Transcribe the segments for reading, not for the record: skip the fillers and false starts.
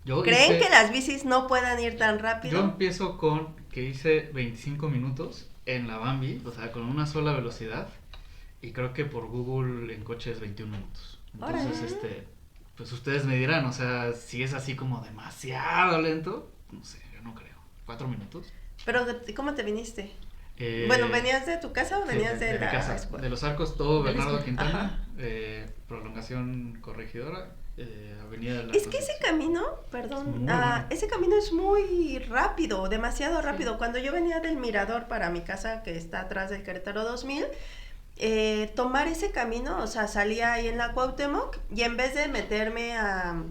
¿Creen que las bicis no puedan ir tan rápido? Yo empiezo con que hice 25 minutos en la Bambi, o sea, con una sola velocidad. Y creo que por Google en coche es 21 minutos. Entonces, pues ustedes me dirán, o sea, si es así como demasiado lento, no sé, yo no creo. 4 minutos. Pero, ¿cómo te viniste? Bueno, ¿venías de tu casa o venías de la casa? escuela? De Los Arcos, todo Bernardo Quintana, prolongación Corregidora, avenida de la Es que ese camino, perdón, ese camino es muy rápido, demasiado rápido. Sí. Cuando yo venía del Mirador para mi casa, que está atrás del Querétaro 2000, tomar ese camino, o sea, salía ahí en la Cuauhtémoc y en vez de meterme a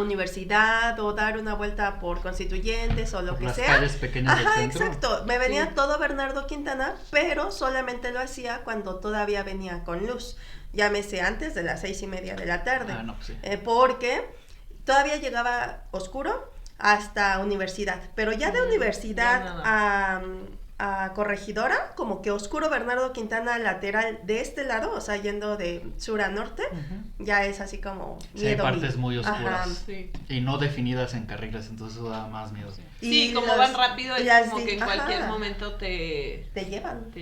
Universidad o dar una vuelta por Constituyentes o lo que sea. Las calles pequeñas del centro. Exacto. Me venía todo Bernardo Quintana, pero solamente lo hacía cuando todavía venía con luz. Llámese antes de las 6:30 de la tarde. No, pues sí. Porque todavía llegaba oscuro hasta Universidad. Pero ya de Universidad a Corregidora, como que oscuro Bernardo Quintana lateral de este lado, o sea, yendo de sur a norte, ya es así como miedo. Sí, hay partes muy oscuras y no definidas en carriles, entonces eso da más miedo. Sí, y como van rápido, es como que en cualquier momento te llevan.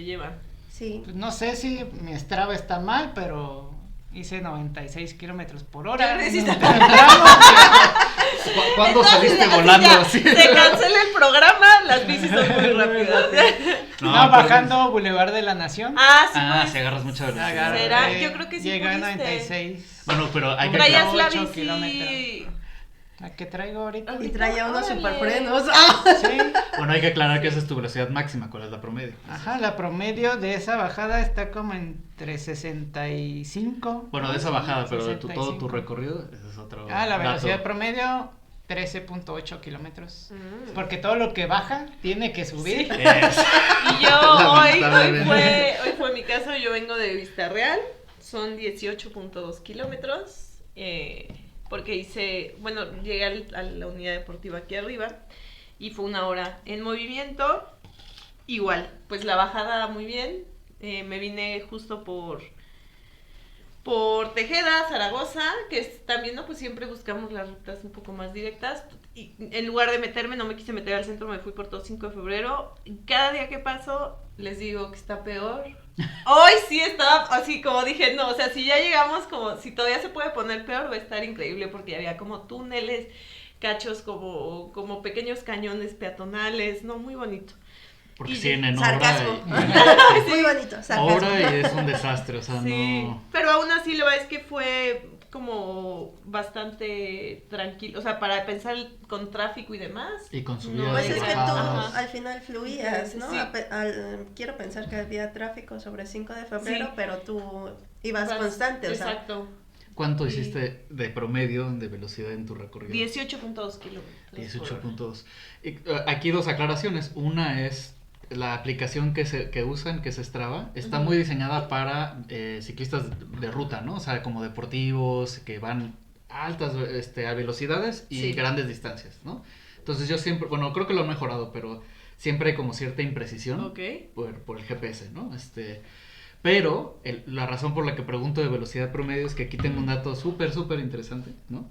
Sí. Pues no sé si mi Strava está mal, pero hice 96 kilómetros por hora. ¿Cuándo saliste volando? Se cancela el programa, las bicis son muy rápidas. No, bajando Boulevard de la Nación. Si agarras mucha velocidad. Yo creo que sí. Llega a 96. Bueno, pero hay que traías la 8 bici. kilómetros. La que traigo ahorita. Y traía unos superfrenos. Sí. Bueno, hay que aclarar que esa es tu velocidad máxima. ¿Cuál es la promedio? La promedio de esa bajada está como entre 65. Bueno, de esa bajada, pero de todo tu recorrido, ese es otro. La velocidad promedio 13.8 kilómetros. Porque todo lo que baja tiene que subir. Sí. Y yo hoy fue mi caso. Yo vengo de Vista Real. Son 18.2 kilómetros. Porque llegué a la unidad deportiva aquí arriba y fue 1 hora en movimiento. Igual, pues la bajada muy bien. Me vine justo por Tejeda, Zaragoza, que también, ¿no? Pues siempre buscamos las rutas un poco más directas. Y en lugar de meterme, no me quise meter al centro, me fui por todo 5 de febrero. Y cada día que paso, les digo que está peor. Hoy sí estaba así, como dije, no, o sea, si ya llegamos, como si todavía se puede poner peor, va a estar increíble, porque había como túneles, cachos como pequeños cañones peatonales, no, muy bonito. Porque sí, en sarcasmo. Muy bonito, sarcasmo. Ahora y es un desastre, o sea, no. Pero aún así, la verdad es que fue como bastante tranquilo, o sea, para pensar con tráfico y demás. Y con subidas. Pues es que tú al final fluías, ¿no? Sí. Quiero pensar que había tráfico sobre 5 de febrero, pero tú ibas constante, o sea. Exacto. ¿Cuánto hiciste de promedio de velocidad en tu recorrido? 18.2 kilómetros. 18.2. Aquí 2 aclaraciones. Una es la aplicación que usan, que es Strava, está muy diseñada para ciclistas de ruta, ¿no? O sea, como deportivos, que van a altas a velocidades y grandes distancias, ¿no? Entonces yo siempre, bueno, creo que lo han mejorado, pero siempre hay como cierta imprecisión por el GPS, ¿no? Pero la razón por la que pregunto de velocidad promedio es que aquí tengo un dato súper interesante, ¿no?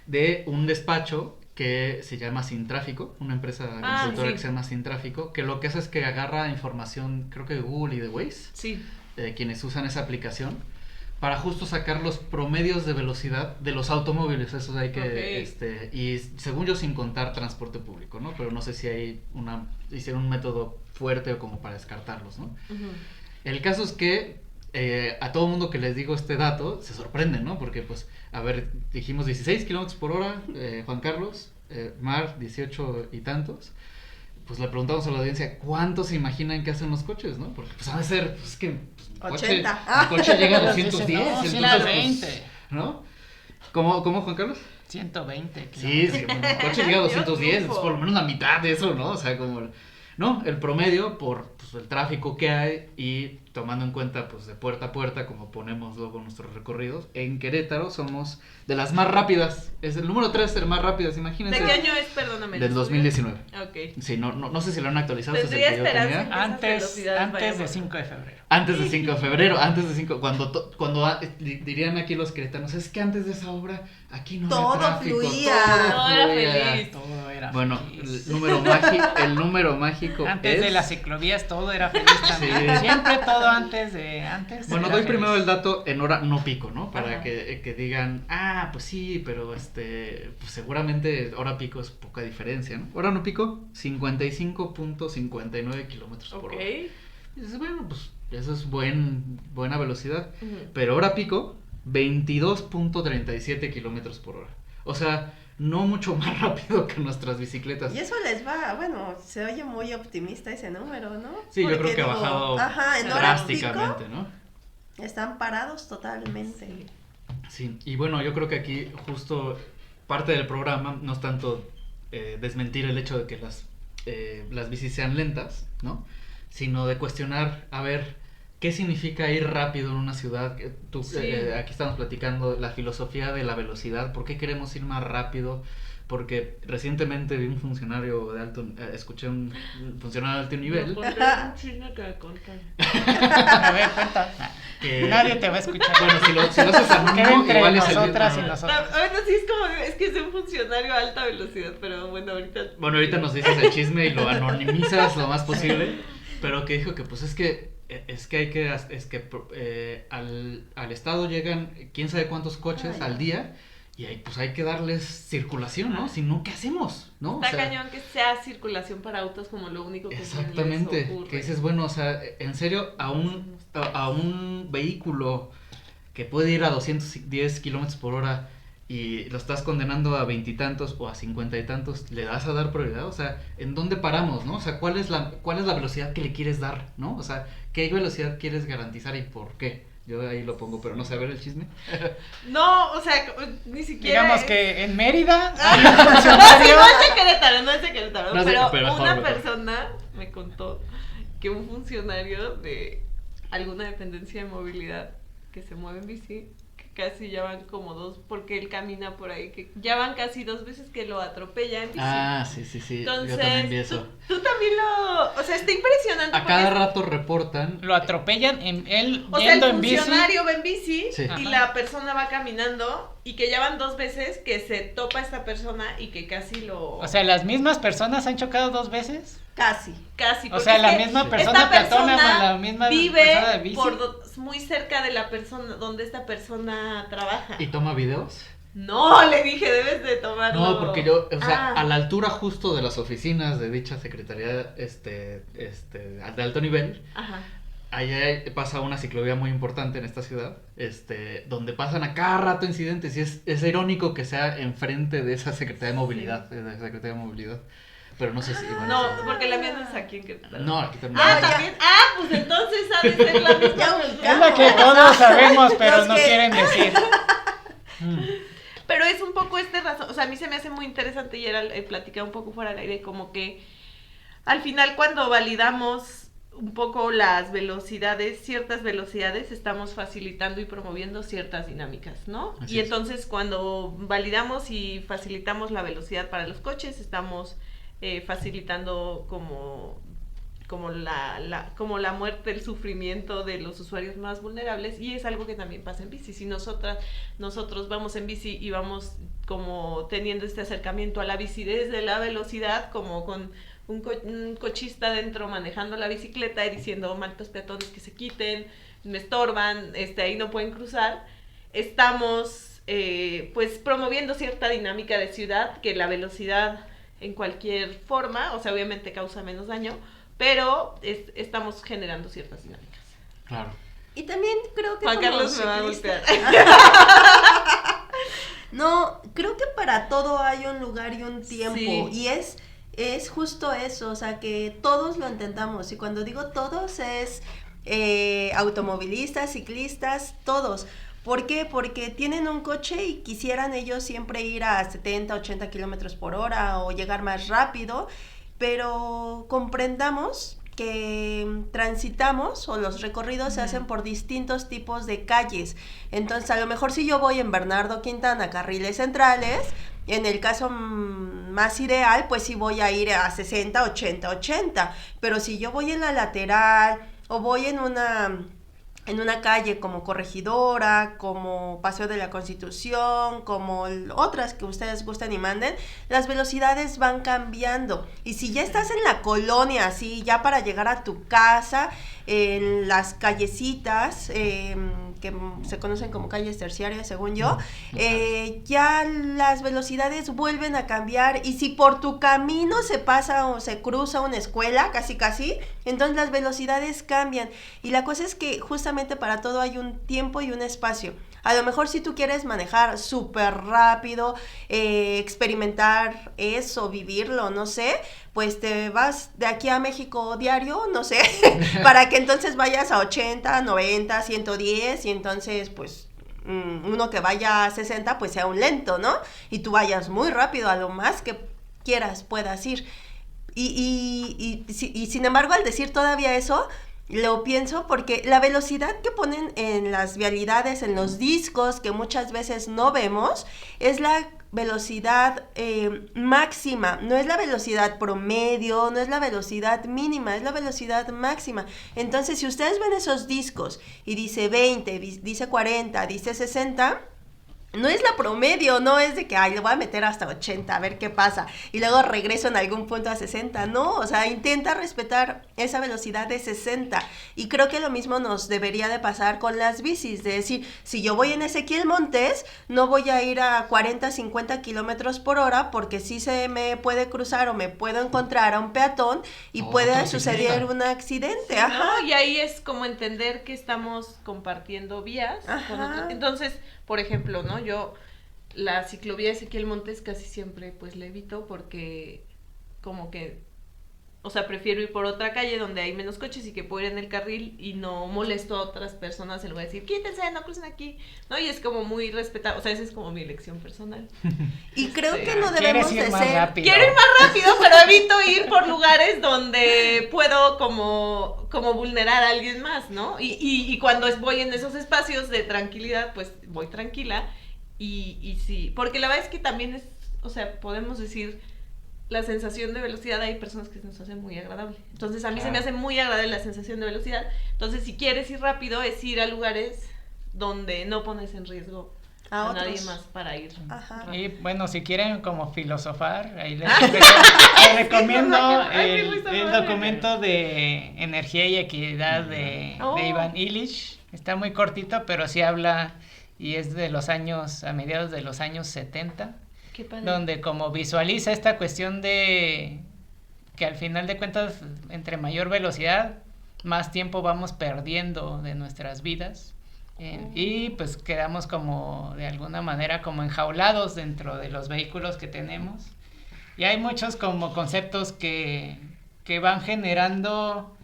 De un despacho que se llama Sin Tráfico, una empresa consultora que se llama Sin Tráfico, que lo que hace es que agarra información, creo que de Google y de Waze, quienes usan esa aplicación, para justo sacar los promedios de velocidad de los automóviles. Eso hay que, y según yo sin contar transporte público, ¿no? Pero no sé si hay hicieron un método fuerte o como para descartarlos, ¿no? El caso es que a todo mundo que les digo este dato se sorprenden, ¿no? Porque pues, a ver, dijimos 16 kilómetros por hora, Juan Carlos, Mar, 18 y tantos. Pues le preguntamos a la audiencia, ¿cuántos se imaginan que hacen los coches, no? Porque pues ha de ser, pues que un 80. El coche llega a 210. No, entonces, 120. pues, ¿no? ¿Cómo, Juan Carlos? 120. Sí, bueno, el coche llega a 210, es por lo menos la mitad de eso, ¿no? O sea, como... No, el promedio por pues, el tráfico que hay y tomando en cuenta pues de puerta a puerta como ponemos luego nuestros recorridos, en Querétaro somos de las más rápidas, es el número 3 de las más rápidas, imagínense. ¿De qué año es, perdóname? Del 2019. Ok. Sí, no sé si lo han actualizado. Tendría ese es el que yo esperanza. tenía. Antes de 5 de febrero. Antes de 5 de febrero, cuando dirían aquí los queretanos, es que antes de esa obra aquí no Todo había tráfico, fluía. Todo era feliz. Todo era Bueno, feliz. el número mágico Antes es... de las ciclovías todo era feliz también. Sí. Siempre todo antes. Bueno, era doy feliz. primero el dato en hora no pico, ¿no? Para Ajá. que digan, pues sí, pero pues seguramente hora pico es poca diferencia, ¿no? Hora no pico, 55.59 kilómetros por hora. Y dices, bueno, pues eso es buena velocidad. Pero hora pico, 22.37 kilómetros por hora. O sea, no mucho más rápido que nuestras bicicletas. Y eso les va, bueno, se oye muy optimista ese número, ¿no? Sí, yo Porque creo que ha digo, bajado ajá, en hora drásticamente, pico ¿no? están parados totalmente. Sí, y bueno, yo creo que aquí justo parte del programa no es tanto desmentir el hecho de que las bicis sean lentas, ¿no? Sino de cuestionar, a ver, ¿qué significa ir rápido en una ciudad? Aquí estamos platicando la filosofía de la velocidad, ¿por qué queremos ir más rápido? Porque recientemente vi un funcionario de escuché un funcionario de alto nivel. Un chisme que me contan. A ver, cuenta. Que, Nadie te va a escuchar. bueno, si lo haces Queda anónimo, entre igual es el nosotras y mismo. nosotros. Bueno, sí, es que es un funcionario a alta velocidad, pero bueno, ahorita... Bueno, ahorita nos dices el chisme y lo anonimizas lo más posible, pero que dijo que pues es que al estado llegan quién sabe cuántos coches al día y ahí pues hay que darles circulación, ¿no? Si no, ¿qué hacemos? ¿No? Está cañón que sea circulación para autos como lo único que exactamente, les ocurre. que dices, bueno, o sea, en serio, a un vehículo que puede ir a 210 kilómetros por hora y lo estás condenando a 20 y tantos o a 50 y tantos, ¿le vas a dar prioridad? O sea, ¿en dónde paramos, no? O sea, ¿cuál es la velocidad que le quieres dar, no? O sea, ¿qué velocidad quieres garantizar y por qué? Yo ahí lo pongo, pero no sé, a ver el chisme. No, o sea, ni siquiera... Digamos que en Mérida hay un No, sí, funcionario. no es de Querétaro, No es de- pero pero una mejor. persona me contó que un funcionario de alguna dependencia de movilidad que se mueve en bici, que casi ya van como dos, porque él camina por ahí, que ya van casi 2 veces que lo atropella en bici. Sí, Entonces, yo también vi eso. tú también o sea, está impresionante. A cada rato reportan. Lo atropellan él O sea, yendo el en bici. funcionario va en bici Sí. y Ajá. la persona va caminando y que ya van 2 veces que se topa esta persona y que casi lo... O sea, las mismas personas han chocado 2 veces. Casi. Casi. O porque sea, es la que misma Sí. persona esta peatona persona con la misma vive persona de bici. muy cerca de la persona donde esta persona trabaja. ¿Y toma videos? No, le dije, debes de tomarlo. No, porque yo, o sea, Ah. a la altura justo de las oficinas de dicha secretaría, de alto nivel, Ajá. allá pasa una ciclovía muy importante en esta ciudad, donde pasan a cada rato incidentes y es irónico que sea enfrente de esa Secretaría de Movilidad, de la Secretaría de Movilidad, pero no sé si... bueno, No, sí. porque la mía no es aquí en Querétaro. No, aquí también. Ah, ya. también. Ah, pues entonces ha de ser la misma Ya persona. Es la que todos sabemos, pero Los no que- quieren decir. Pero es un poco razón, o sea, a mí se me hace muy interesante y era platicar un poco fuera del aire, como que al final cuando validamos un poco las velocidades, ciertas velocidades, estamos facilitando y promoviendo ciertas dinámicas, ¿no? Así Y es. entonces cuando validamos y facilitamos la velocidad para los coches, estamos facilitando como la muerte, el sufrimiento de los usuarios más vulnerables, y es algo que también pasa en bici. Si nosotros vamos en bici y vamos como teniendo este acercamiento a la bici desde la velocidad, como con un cochista dentro manejando la bicicleta y diciendo malditos peatones que se quiten, me estorban, ahí no pueden cruzar, estamos pues promoviendo cierta dinámica de ciudad, que la velocidad en cualquier forma, o sea, obviamente causa menos daño, pero estamos generando ciertas dinámicas. Claro. Y también creo que Juan como Carlos me va a ciclista- golpear. No, creo que para todo hay un lugar y un tiempo. Sí. Y es justo eso, o sea, que todos lo intentamos. Y cuando digo todos es automovilistas, ciclistas, todos. ¿Por qué? Porque tienen un coche y quisieran ellos siempre ir a 70, 80 kilómetros por hora o llegar más rápido. pero comprendamos que transitamos o los recorridos se hacen por distintos tipos de calles. Entonces, a lo mejor si yo voy en Bernardo Quintana, carriles centrales, en el caso más ideal, pues sí voy a ir a 60, 80, 80. Pero si yo voy en la lateral o voy en una calle como Corregidora, como Paseo de la Constitución, como otras que ustedes gusten y manden, las velocidades van cambiando. Y si ya estás en la colonia, así, ya para llegar a tu casa, en las callecitas, que se conocen como calles terciarias, según yo, ya las velocidades vuelven a cambiar. Y si por tu camino se pasa o se cruza una escuela, casi, entonces las velocidades cambian. Y la cosa es que justamente para todo hay un tiempo y un espacio. A lo mejor si tú quieres manejar súper rápido, experimentar eso, vivirlo, no sé, pues te vas de aquí a México diario, no sé, para que entonces vayas a 80, 90, 110 y entonces pues uno que vaya a 60 pues sea un lento, ¿no? Y tú vayas muy rápido, a lo más que quieras puedas ir. Y sin embargo, al decir todavía eso, lo pienso porque la velocidad que ponen en las vialidades, en los discos, que muchas veces no vemos, es la velocidad máxima, no es la velocidad promedio, no es la velocidad mínima, es la velocidad máxima. Entonces, si ustedes ven esos discos y dice 20, dice 40, dice 60... no es la promedio, no es de que, le voy a meter hasta 80, a ver qué pasa, y luego regreso en algún punto a 60, no, o sea, intenta respetar esa velocidad de 60, y creo que lo mismo nos debería de pasar con las bicis, de decir, si yo voy en Ezequiel Montes, no voy a ir a 40, 50 kilómetros por hora, porque sí se me puede cruzar o me puedo encontrar a un peatón, y puede suceder un accidente, sí, ¿no? Y ahí es como entender que estamos compartiendo vías, entonces... Por ejemplo, ¿no? Yo la ciclovía Ezequiel Montes casi siempre pues la evito porque como que, o sea, prefiero ir por otra calle donde hay menos coches y que puedo ir en el carril y no molesto a otras personas en lugar de decir, quítense, no crucen aquí, ¿no? Y es como muy respetado, o sea, esa es como mi elección personal. Y creo que no debemos de ser... rápido. Quiero ir más rápido, pero evito ir por lugares donde puedo como vulnerar a alguien más, ¿no? Y cuando voy en esos espacios de tranquilidad, pues voy tranquila y sí, porque la verdad es que también es, o sea, podemos decir... la sensación de velocidad hay personas que se nos hace muy agradable. Entonces a mí se me hace muy agradable la sensación de velocidad. Entonces si quieres ir rápido es ir a lugares donde no pones en riesgo a nadie más para ir. Y bueno, si quieren como filosofar, ahí les recomiendo el documento de Energía y Equidad de Ivan Illich. Está muy cortito, pero sí habla y es de los años, a mediados de los años 70. Donde como visualiza esta cuestión de que al final de cuentas entre mayor velocidad más tiempo vamos perdiendo de nuestras vidas y pues quedamos como de alguna manera como enjaulados dentro de los vehículos que tenemos y hay muchos como conceptos que van generando,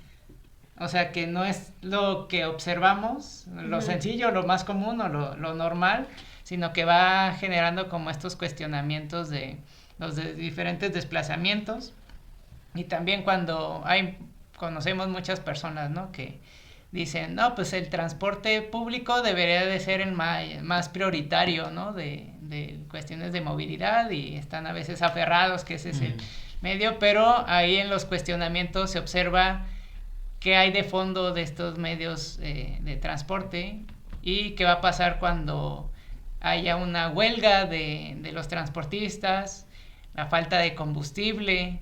o sea que no es lo que observamos, lo sencillo, lo más común o lo normal, sino que va generando como estos cuestionamientos de los diferentes desplazamientos y también cuando conocemos muchas personas, ¿no? Que dicen, no, pues el transporte público debería de ser el más prioritario, ¿no? De cuestiones de movilidad y están a veces aferrados que ese es el medio, pero ahí en los cuestionamientos se observa qué hay de fondo de estos medios de transporte y qué va a pasar cuando haya una huelga de los transportistas, la falta de combustible,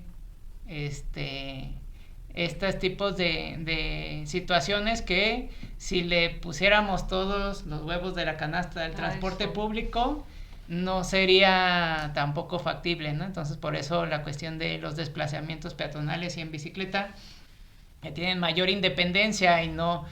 estos tipos de situaciones que si le pusiéramos todos los huevos de la canasta del transporte público, no sería tampoco factible, ¿no? Entonces, por eso la cuestión de los desplazamientos peatonales y en bicicleta, que tienen mayor independencia y no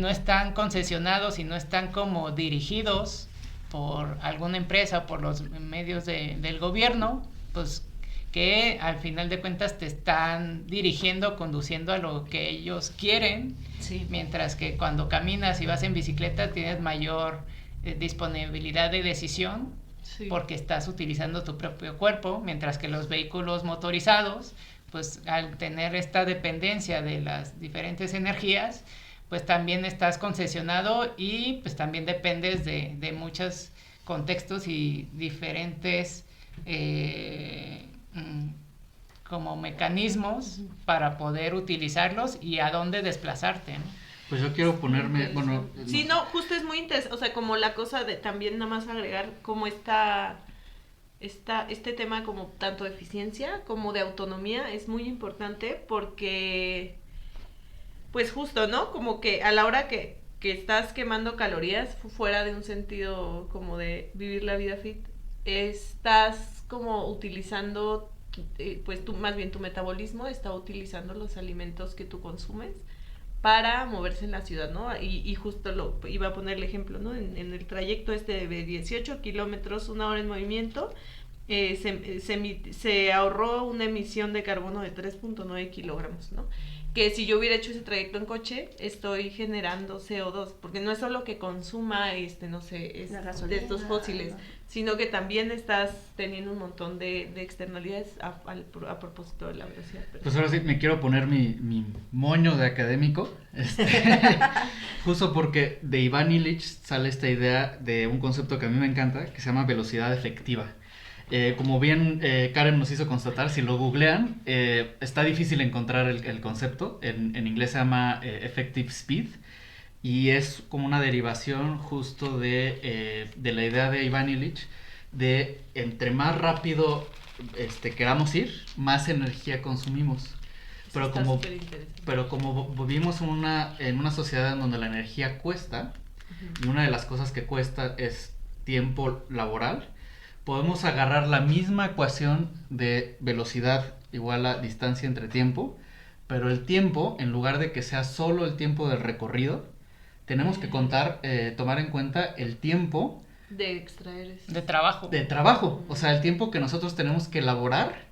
están concesionados y no están como dirigidos por alguna empresa o por los medios del gobierno, pues que al final de cuentas te están dirigiendo, conduciendo a lo que ellos quieren, mientras que cuando caminas y vas en bicicleta tienes mayor disponibilidad de decisión, porque estás utilizando tu propio cuerpo, mientras que los vehículos motorizados pues al tener esta dependencia de las diferentes energías, pues también estás concesionado y pues también dependes de muchos contextos y diferentes como mecanismos para poder utilizarlos y a dónde desplazarte, ¿no? Pues yo quiero ponerme, bueno... Sí, no, justo es muy interesante, o sea, como la cosa de también nada más agregar como este tema como tanto de eficiencia como de autonomía es muy importante porque, pues justo, ¿no? Como que a la hora que estás quemando calorías fuera de un sentido como de vivir la vida fit, estás como utilizando, pues tú, más bien tu metabolismo está utilizando los alimentos que tú consumes para moverse en la ciudad, ¿no? Y justo lo iba a poner el ejemplo, ¿no? En el trayecto de 18 kilómetros, 1 hora en movimiento, se ahorró una emisión de carbono de 3.9 kilogramos, ¿no? Que si yo hubiera hecho ese trayecto en coche, estoy generando CO2, porque no es solo que consuma, no sé, gasolina, de estos fósiles, sino que también estás teniendo un montón de externalidades a propósito de la velocidad. Pues ahora sí, me quiero poner mi moño de académico, justo porque de Ivan Illich sale esta idea de un concepto que a mí me encanta, que se llama velocidad efectiva. Como bien Karen nos hizo constatar, si lo googlean, está difícil encontrar el concepto. En inglés se llama effective speed y es como una derivación justo de la idea de Ivan Illich de entre más rápido queramos ir, más energía consumimos. Pero como vivimos en una sociedad en donde la energía cuesta, y una de las cosas que cuesta es tiempo laboral, podemos agarrar la misma ecuación de velocidad igual a distancia entre tiempo, pero el tiempo, en lugar de que sea solo el tiempo del recorrido, tenemos que tomar en cuenta el tiempo de extraer de trabajo. De trabajo, o sea, el tiempo que nosotros tenemos que elaborar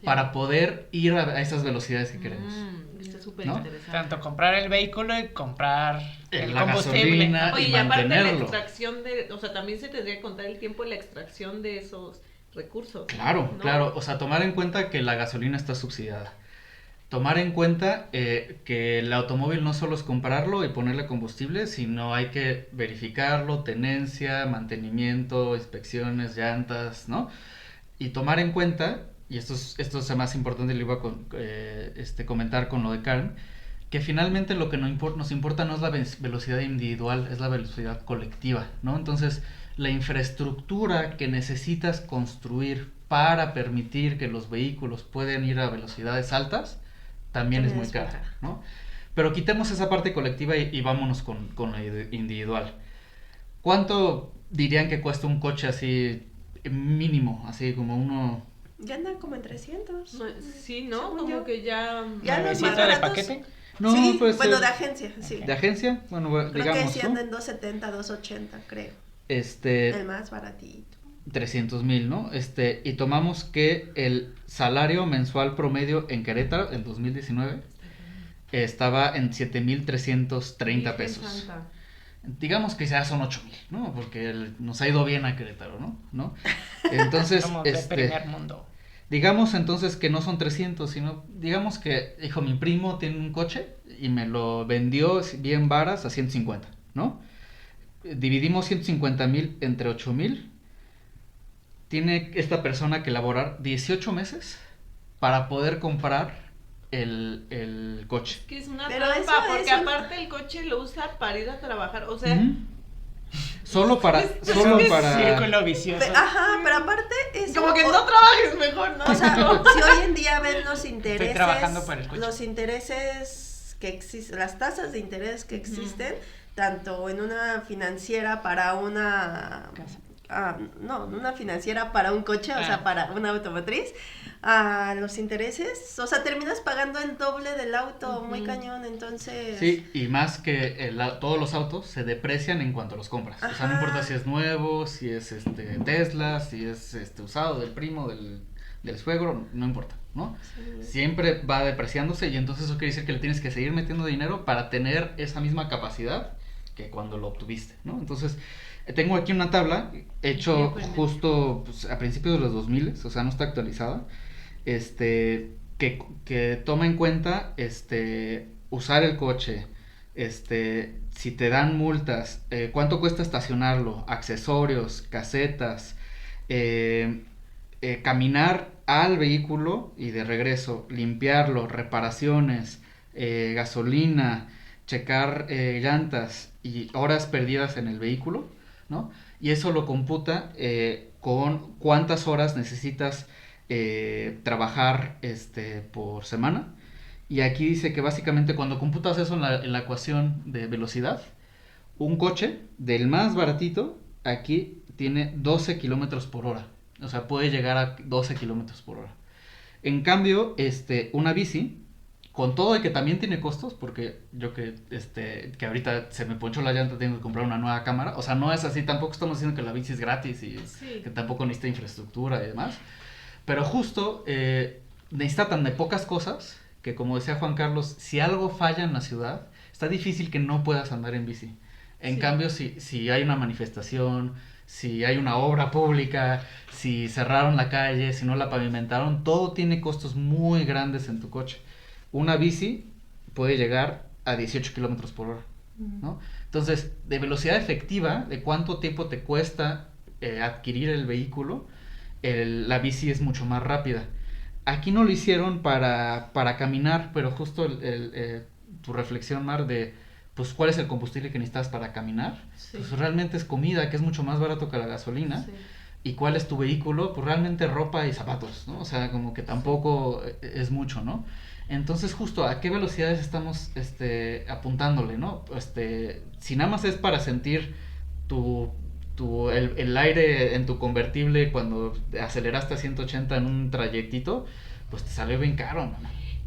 para poder ir a esas velocidades que queremos. Está súper ¿no? interesante. Tanto comprar el vehículo y comprar el la combustible. Gasolina. Oye, y aparte la mantenerlo. extracción o sea, también se tendría que contar el tiempo de la extracción de esos recursos. Claro, ¿no? claro, o sea, tomar en cuenta que la gasolina está subsidiada. Tomar en cuenta que el automóvil no solo es comprarlo y ponerle combustible, sino hay que verificarlo, tenencia, mantenimiento, inspecciones, llantas, ¿no? Y tomar en cuenta, y esto es más importante, le iba a comentar con lo de Karen, que finalmente lo que nos importa no es la velocidad individual, es la velocidad colectiva, ¿no? Entonces, la infraestructura que necesitas construir para permitir que los vehículos puedan ir a velocidades altas, también es muy cara, ¿no? Pero quitemos esa parte colectiva y vámonos con lo individual. ¿Cuánto dirían que cuesta un coche así mínimo, así como uno? Ya andan como en 300. Sí, ¿no? Según Como yo. que ya... Ya los ¿Nuevecito más de baratos. paquete? No, sí, pues, bueno, de agencia, sí. ¿De agencia? Bueno, Creo digamos, que sí ¿no? andan en 270, 280, creo. El más baratito. 300,000, ¿no? Y tomamos que el salario mensual promedio en Querétaro en 2019 estaba en 7,330 pesos. Digamos que ya son 8,000, ¿no? Porque nos ha ido bien a Querétaro, ¿no? Entonces, Somos de primer mundo. digamos entonces que no son 300, sino digamos que, hijo, mi primo tiene un coche y me lo vendió bien varas a 150, ¿no? Dividimos 150,000 entre 8,000. Tiene esta persona que elaborar 18 meses para poder comprar el coche. Es que es una Pero trampa, eso porque es un- aparte el coche lo usa para ir a trabajar, o sea... Solo para... Círculo vicioso. Ajá, pero aparte es Como que no trabajes mejor, ¿no? O sea, si hoy en día ven los intereses, trabajando para el coche. los intereses que existen, las tasas de interés que existen, tanto en una financiera para una Casa. no, una financiera para un coche, o sea, para una automotriz, los intereses, o sea, terminas pagando el doble del auto, muy cañón, entonces... Sí, y más que todos los autos se deprecian en cuanto los compras. O sea, no Ajá. importa si es nuevo, si es Tesla, si es usado del primo, del suegro, no importa, ¿no? Sí. Siempre va depreciándose y entonces eso quiere decir que le tienes que seguir metiendo dinero para tener esa misma capacidad que cuando lo obtuviste, ¿no? Entonces, tengo aquí una tabla hecho justo pues, a principios de los 2000, o sea, no está actualizada, que toma en cuenta usar el coche, si te dan multas, cuánto cuesta estacionarlo, accesorios, casetas, caminar al vehículo y de regreso, limpiarlo, reparaciones, gasolina, checar llantas y horas perdidas en el vehículo, ¿no? Y eso lo computa con cuántas horas necesitas trabajar por semana. Y aquí dice que básicamente cuando computas eso en la ecuación de velocidad, un coche del más baratito aquí tiene 12 kilómetros por hora. O sea, puede llegar a 12 kilómetros por hora. En cambio, una bici, con todo y que también tiene costos, porque yo que ahorita se me ponchó la llanta, tengo que comprar una nueva cámara. O sea, no es así, tampoco estamos diciendo que la bici es gratis y que tampoco necesita infraestructura y demás. Pero justo necesita tan de pocas cosas que, como decía Juan Carlos, si algo falla en la ciudad, está difícil que no puedas andar en bici. En cambio, si hay una manifestación, si hay una obra pública, si cerraron la calle, si no la pavimentaron, todo tiene costos muy grandes en tu coche. Una bici puede llegar a 18 kilómetros por hora, ¿no? Entonces, de velocidad efectiva, de cuánto tiempo te cuesta adquirir el vehículo, la bici es mucho más rápida. Aquí no lo hicieron para caminar, pero justo tu reflexión, Mar, de pues cuál es el combustible que necesitas para caminar, pues realmente es comida, que es mucho más barato que la gasolina, y cuál es tu vehículo, pues realmente ropa y zapatos, ¿no? O sea, como que tampoco es mucho, ¿no? Entonces, justo, ¿a qué velocidades estamos apuntándole, no? Si nada más es para sentir el aire en tu convertible cuando aceleraste a 180 en un trayectito, pues te salió bien caro, ¿no?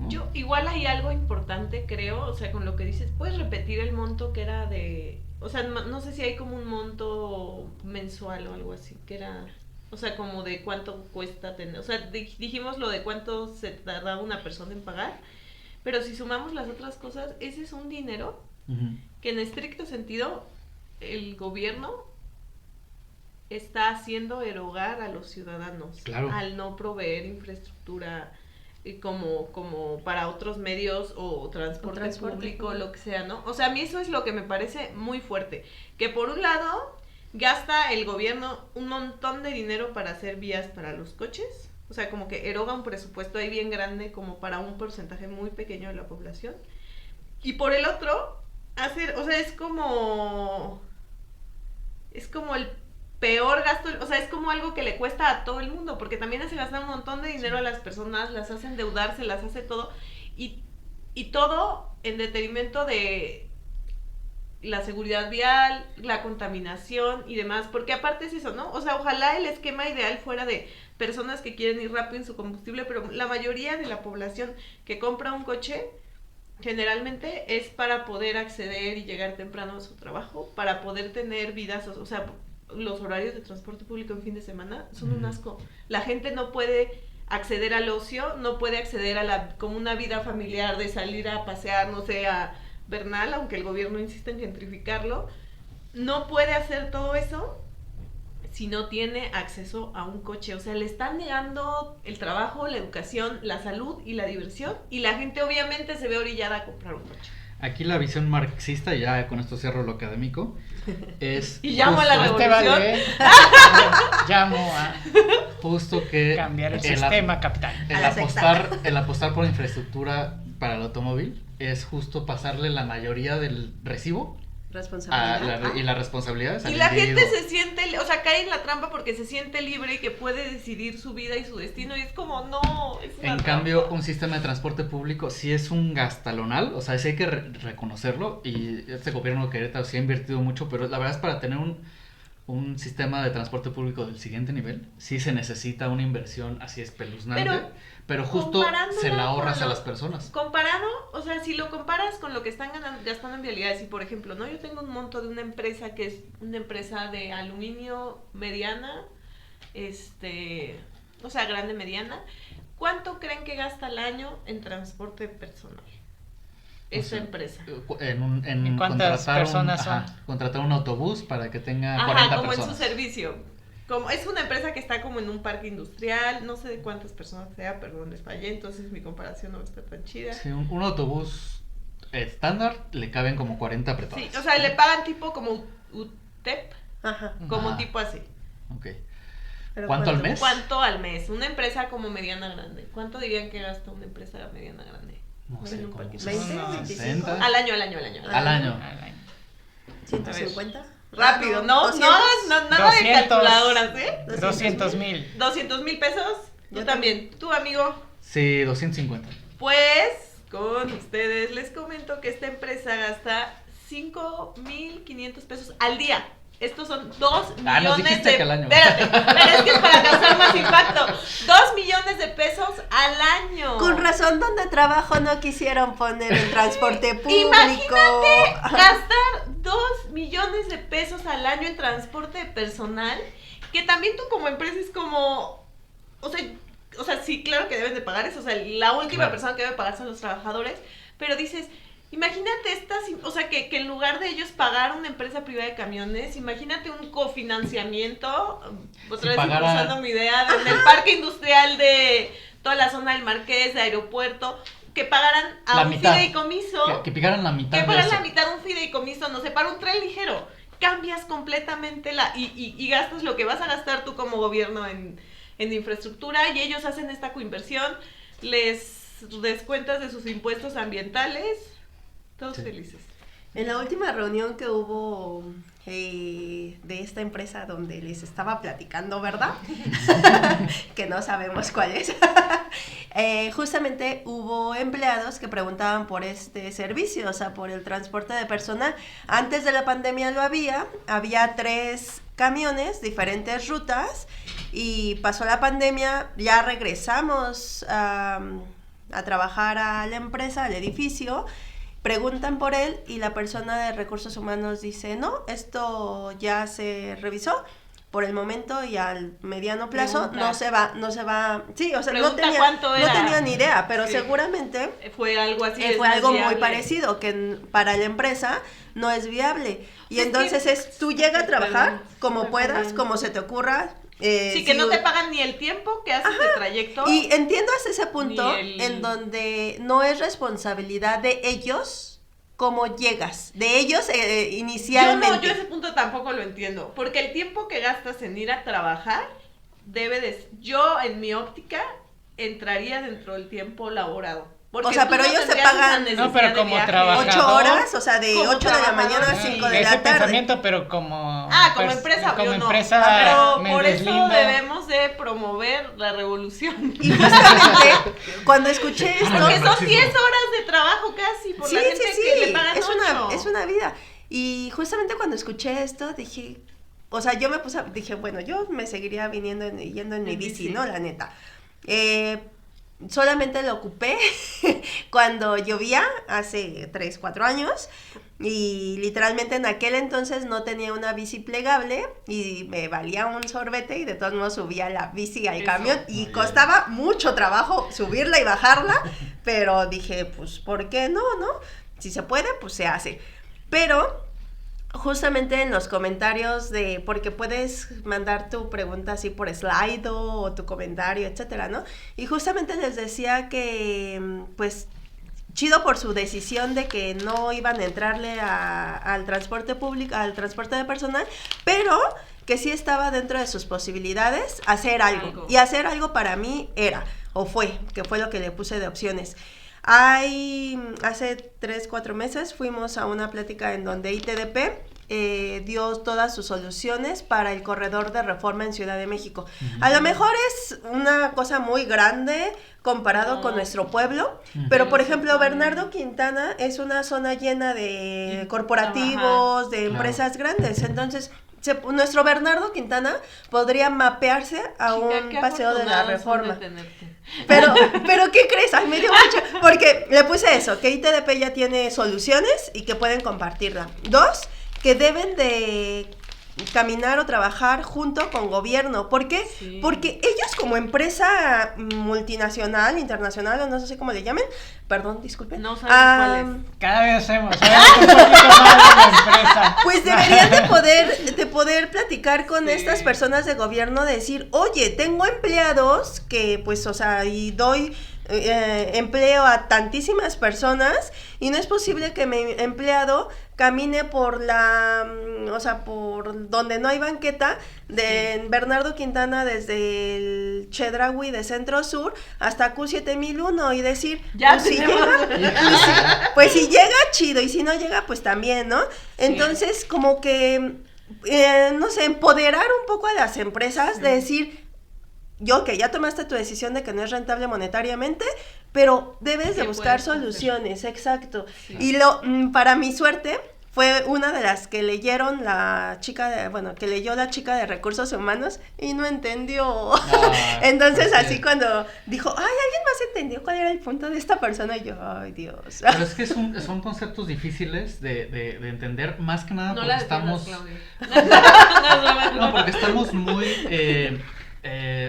Yo, igual hay algo importante, creo, o sea, con lo que dices, ¿puedes repetir el monto que era de...? O sea, no sé si hay como un monto mensual o algo así, que era... O sea, como de cuánto cuesta tener... O sea, dijimos lo de cuánto se tardaba una persona en pagar, pero si sumamos las otras cosas, ese es un dinero que en estricto sentido el gobierno está haciendo erogar a los ciudadanos, al no proveer infraestructura como para otros medios o transporte público, lo que sea, ¿no? O sea, a mí eso es lo que me parece muy fuerte, que por un lado gasta el gobierno un montón de dinero para hacer vías para los coches, o sea, como que eroga un presupuesto ahí bien grande como para un porcentaje muy pequeño de la población, y por el otro, o sea, es como el peor gasto, o sea, es como algo que le cuesta a todo el mundo, porque también hace gastar un montón de dinero a las personas, las hace endeudarse, las hace todo, y todo en detrimento de la seguridad vial, la contaminación y demás, porque aparte es eso, ¿no? O sea, ojalá el esquema ideal fuera de personas que quieren ir rápido en su combustible, pero la mayoría de la población que compra un coche generalmente es para poder acceder y llegar temprano a su trabajo, para poder tener vidas, o sea, los horarios de transporte público en fin de semana son un asco. La gente no puede acceder al ocio, no puede acceder a como una vida familiar de salir a pasear, no sé, a Bernal, aunque el gobierno insiste en gentrificarlo. No puede hacer todo eso si no tiene acceso a un coche. O sea, le están negando el trabajo, la educación, la salud y la diversión, y la gente obviamente se ve orillada a comprar un coche. Aquí la visión marxista, ya con esto cierro lo académico, es... Y llamo a la revolución. Llamo a... Justo que... cambiar el sistema capital. El apostar por infraestructura para el automóvil es justo pasarle la mayoría del recibo y la responsabilidad. Y la gente se siente, o sea, cae en la trampa porque se siente libre y que puede decidir su vida y su destino, y es como, no, es una trampa. Cambio, un sistema de transporte público sí es un gastalonal, o sea, sí hay que reconocerlo, y este gobierno de Querétaro sí ha invertido mucho, pero la verdad es para tener un sistema de transporte público del siguiente nivel, sí se necesita una inversión así espeluznante, pero justo se la ahorras a las personas. Comparado, o sea, si lo comparas con lo que están gastando en vialidades, y por ejemplo, ¿no? Yo tengo un monto de una empresa que es una empresa de aluminio mediana, o sea, grande mediana. ¿Cuánto creen que gasta al año en transporte personal esa empresa? ¿En cuántas personas son? Contratar un autobús para que tenga 40 como personas. En su servicio. Es una empresa que está como en un parque industrial, no sé de cuántas personas sea, perdón, les fallé, entonces mi comparación no está tan chida. Sí, un autobús estándar le caben como 40 preparados. Sí, o sea, le pagan tipo como UTEP, Ajá. como tipo así. Ok. Pero ¿Cuánto al mes? ¿Cuánto al mes? Una empresa como mediana grande. ¿Cuánto dirían que gasta una empresa mediana grande? No sé, como 20, 60. 25. Al año. Al año. 150. Rápido, no hagas nada 200, de calculadoras, ¿eh? 200,000. 200,000 pesos. Tú Yo también. Tú, amigo. Sí, 250. Pues con ustedes les comento que esta empresa gasta 5,500 pesos al día. Estos son 2 millones nos dijiste de... que al año. Espérate, pero es que es para causar más impacto. 2 millones de pesos al año. Con razón, donde trabajo no quisieron poner el transporte público. Imagínate gastar 2 millones de pesos al año en transporte de personal, que también tú como empresa es como, o sea, sí, claro que deben de pagar eso, o sea, la última persona que debe pagar son los trabajadores, pero dices, imagínate o sea, que en lugar de ellos pagar una empresa privada de camiones, imagínate un cofinanciamiento, otra vez impulsando mi idea, en el parque industrial de toda la zona del Marqués, de aeropuerto, que pagaran a un fideicomiso. Que pagaran la mitad. Que pagaran la mitad de un fideicomiso, no sé, para un tren ligero. Cambias completamente y gastas lo que vas a gastar tú como gobierno en infraestructura, y ellos hacen esta coinversión, les descuentas de sus impuestos ambientales, todos felices. En la última reunión que hubo de esta empresa donde les estaba platicando, ¿verdad? Que no sabemos cuál es. Justamente hubo empleados que preguntaban por este servicio, o sea, por el transporte de personal. Antes de la pandemia había 3 camiones, diferentes rutas, y pasó la pandemia, ya regresamos a trabajar a la empresa, al edificio. Preguntan por él y la persona de recursos humanos dice, no, esto ya se revisó por el momento y al mediano plazo no se va, sí, o sea, no tenía ni idea, pero seguramente fue algo así, fue algo muy parecido, que para la empresa no es viable, y entonces tú llegas a trabajar como puedas, como se te ocurra. Sí, que no te pagan ni el tiempo que haces de trayecto. Y entiendo hasta ese punto en donde no es responsabilidad de ellos cómo llegas, de ellos inicialmente. Yo ese punto tampoco lo entiendo, porque el tiempo que gastas en ir a trabajar yo en mi óptica entraría dentro del tiempo laborado. Porque o sea, pero ellos te pagan, no, pero como trabajador, 8 horas, o sea, de 8 de la mañana a 5 de la tarde. Pensamiento, pero como empresa, como no. empresa, pero por eso debemos de promover la revolución. Y justamente cuando escuché esto, porque son 10 horas de trabajo casi por la gente que le pagan 8. Es una vida. Y justamente cuando escuché esto dije, o sea, yo me dije, bueno, yo me seguiría yendo en mi bici, ¿no? La neta. Solamente lo ocupé cuando llovía hace 3, 4 años, y literalmente en aquel entonces no tenía una bici plegable y me valía un sorbete, y de todos modos subía la bici al camión y costaba mucho trabajo subirla y bajarla, pero dije, pues, ¿por qué no? Si se puede, pues se hace. Pero justamente en los comentarios porque puedes mandar tu pregunta así por Slido o tu comentario, etcétera, ¿no? Y justamente les decía que, pues, chido por su decisión de que no iban a entrarle al transporte público, al transporte de personal, pero que sí estaba dentro de sus posibilidades hacer algo. Y hacer algo para mí que fue lo que le puse de opciones. Hace 3-4 meses fuimos a una plática en donde ITDP dio todas sus soluciones para el corredor de reforma en Ciudad de México. A lo mejor es una cosa muy grande comparado con nuestro pueblo, pero por ejemplo Bernardo Quintana es una zona llena de corporativos, de empresas grandes, entonces nuestro Bernardo Quintana podría mapearse a un paseo de la reforma. Pero ¿qué crees? Ay, me dio mucho, porque le puse eso, que ITDP ya tiene soluciones y que pueden compartirla. 2, que deben de caminar o trabajar junto con gobierno. ¿Por qué? Sí. Porque ellos como empresa multinacional, internacional, o no sé cómo le llamen, perdón, disculpen. No sabemos cuál es. Cada vez sabemos un poquito más de la empresa. Pues deberían de poder platicar con estas personas de gobierno, decir, oye, tengo empleados que pues, o sea, y doy empleo a tantísimas personas y no es posible que mi empleado camine por por donde no hay banqueta de Bernardo Quintana desde el Chedraui de Centro Sur hasta Q7001 y decir, Ya pues, si llega, pues si llega, chido, y si no llega, pues también, ¿no? Entonces, como que, no sé, empoderar un poco a las empresas de decir, que ya tomaste tu decisión de que no es rentable monetariamente, pero debes de buscar soluciones, exacto. Sí. Y para mi suerte, fue una de las que leyeron que leyó la chica de Recursos Humanos y no entendió. Entonces, así cuando dijo, ay, alguien más entendió cuál era el punto de esta persona, y yo, ay, Dios. Pero es que son conceptos difíciles de entender, más que nada porque estamos... No, porque estamos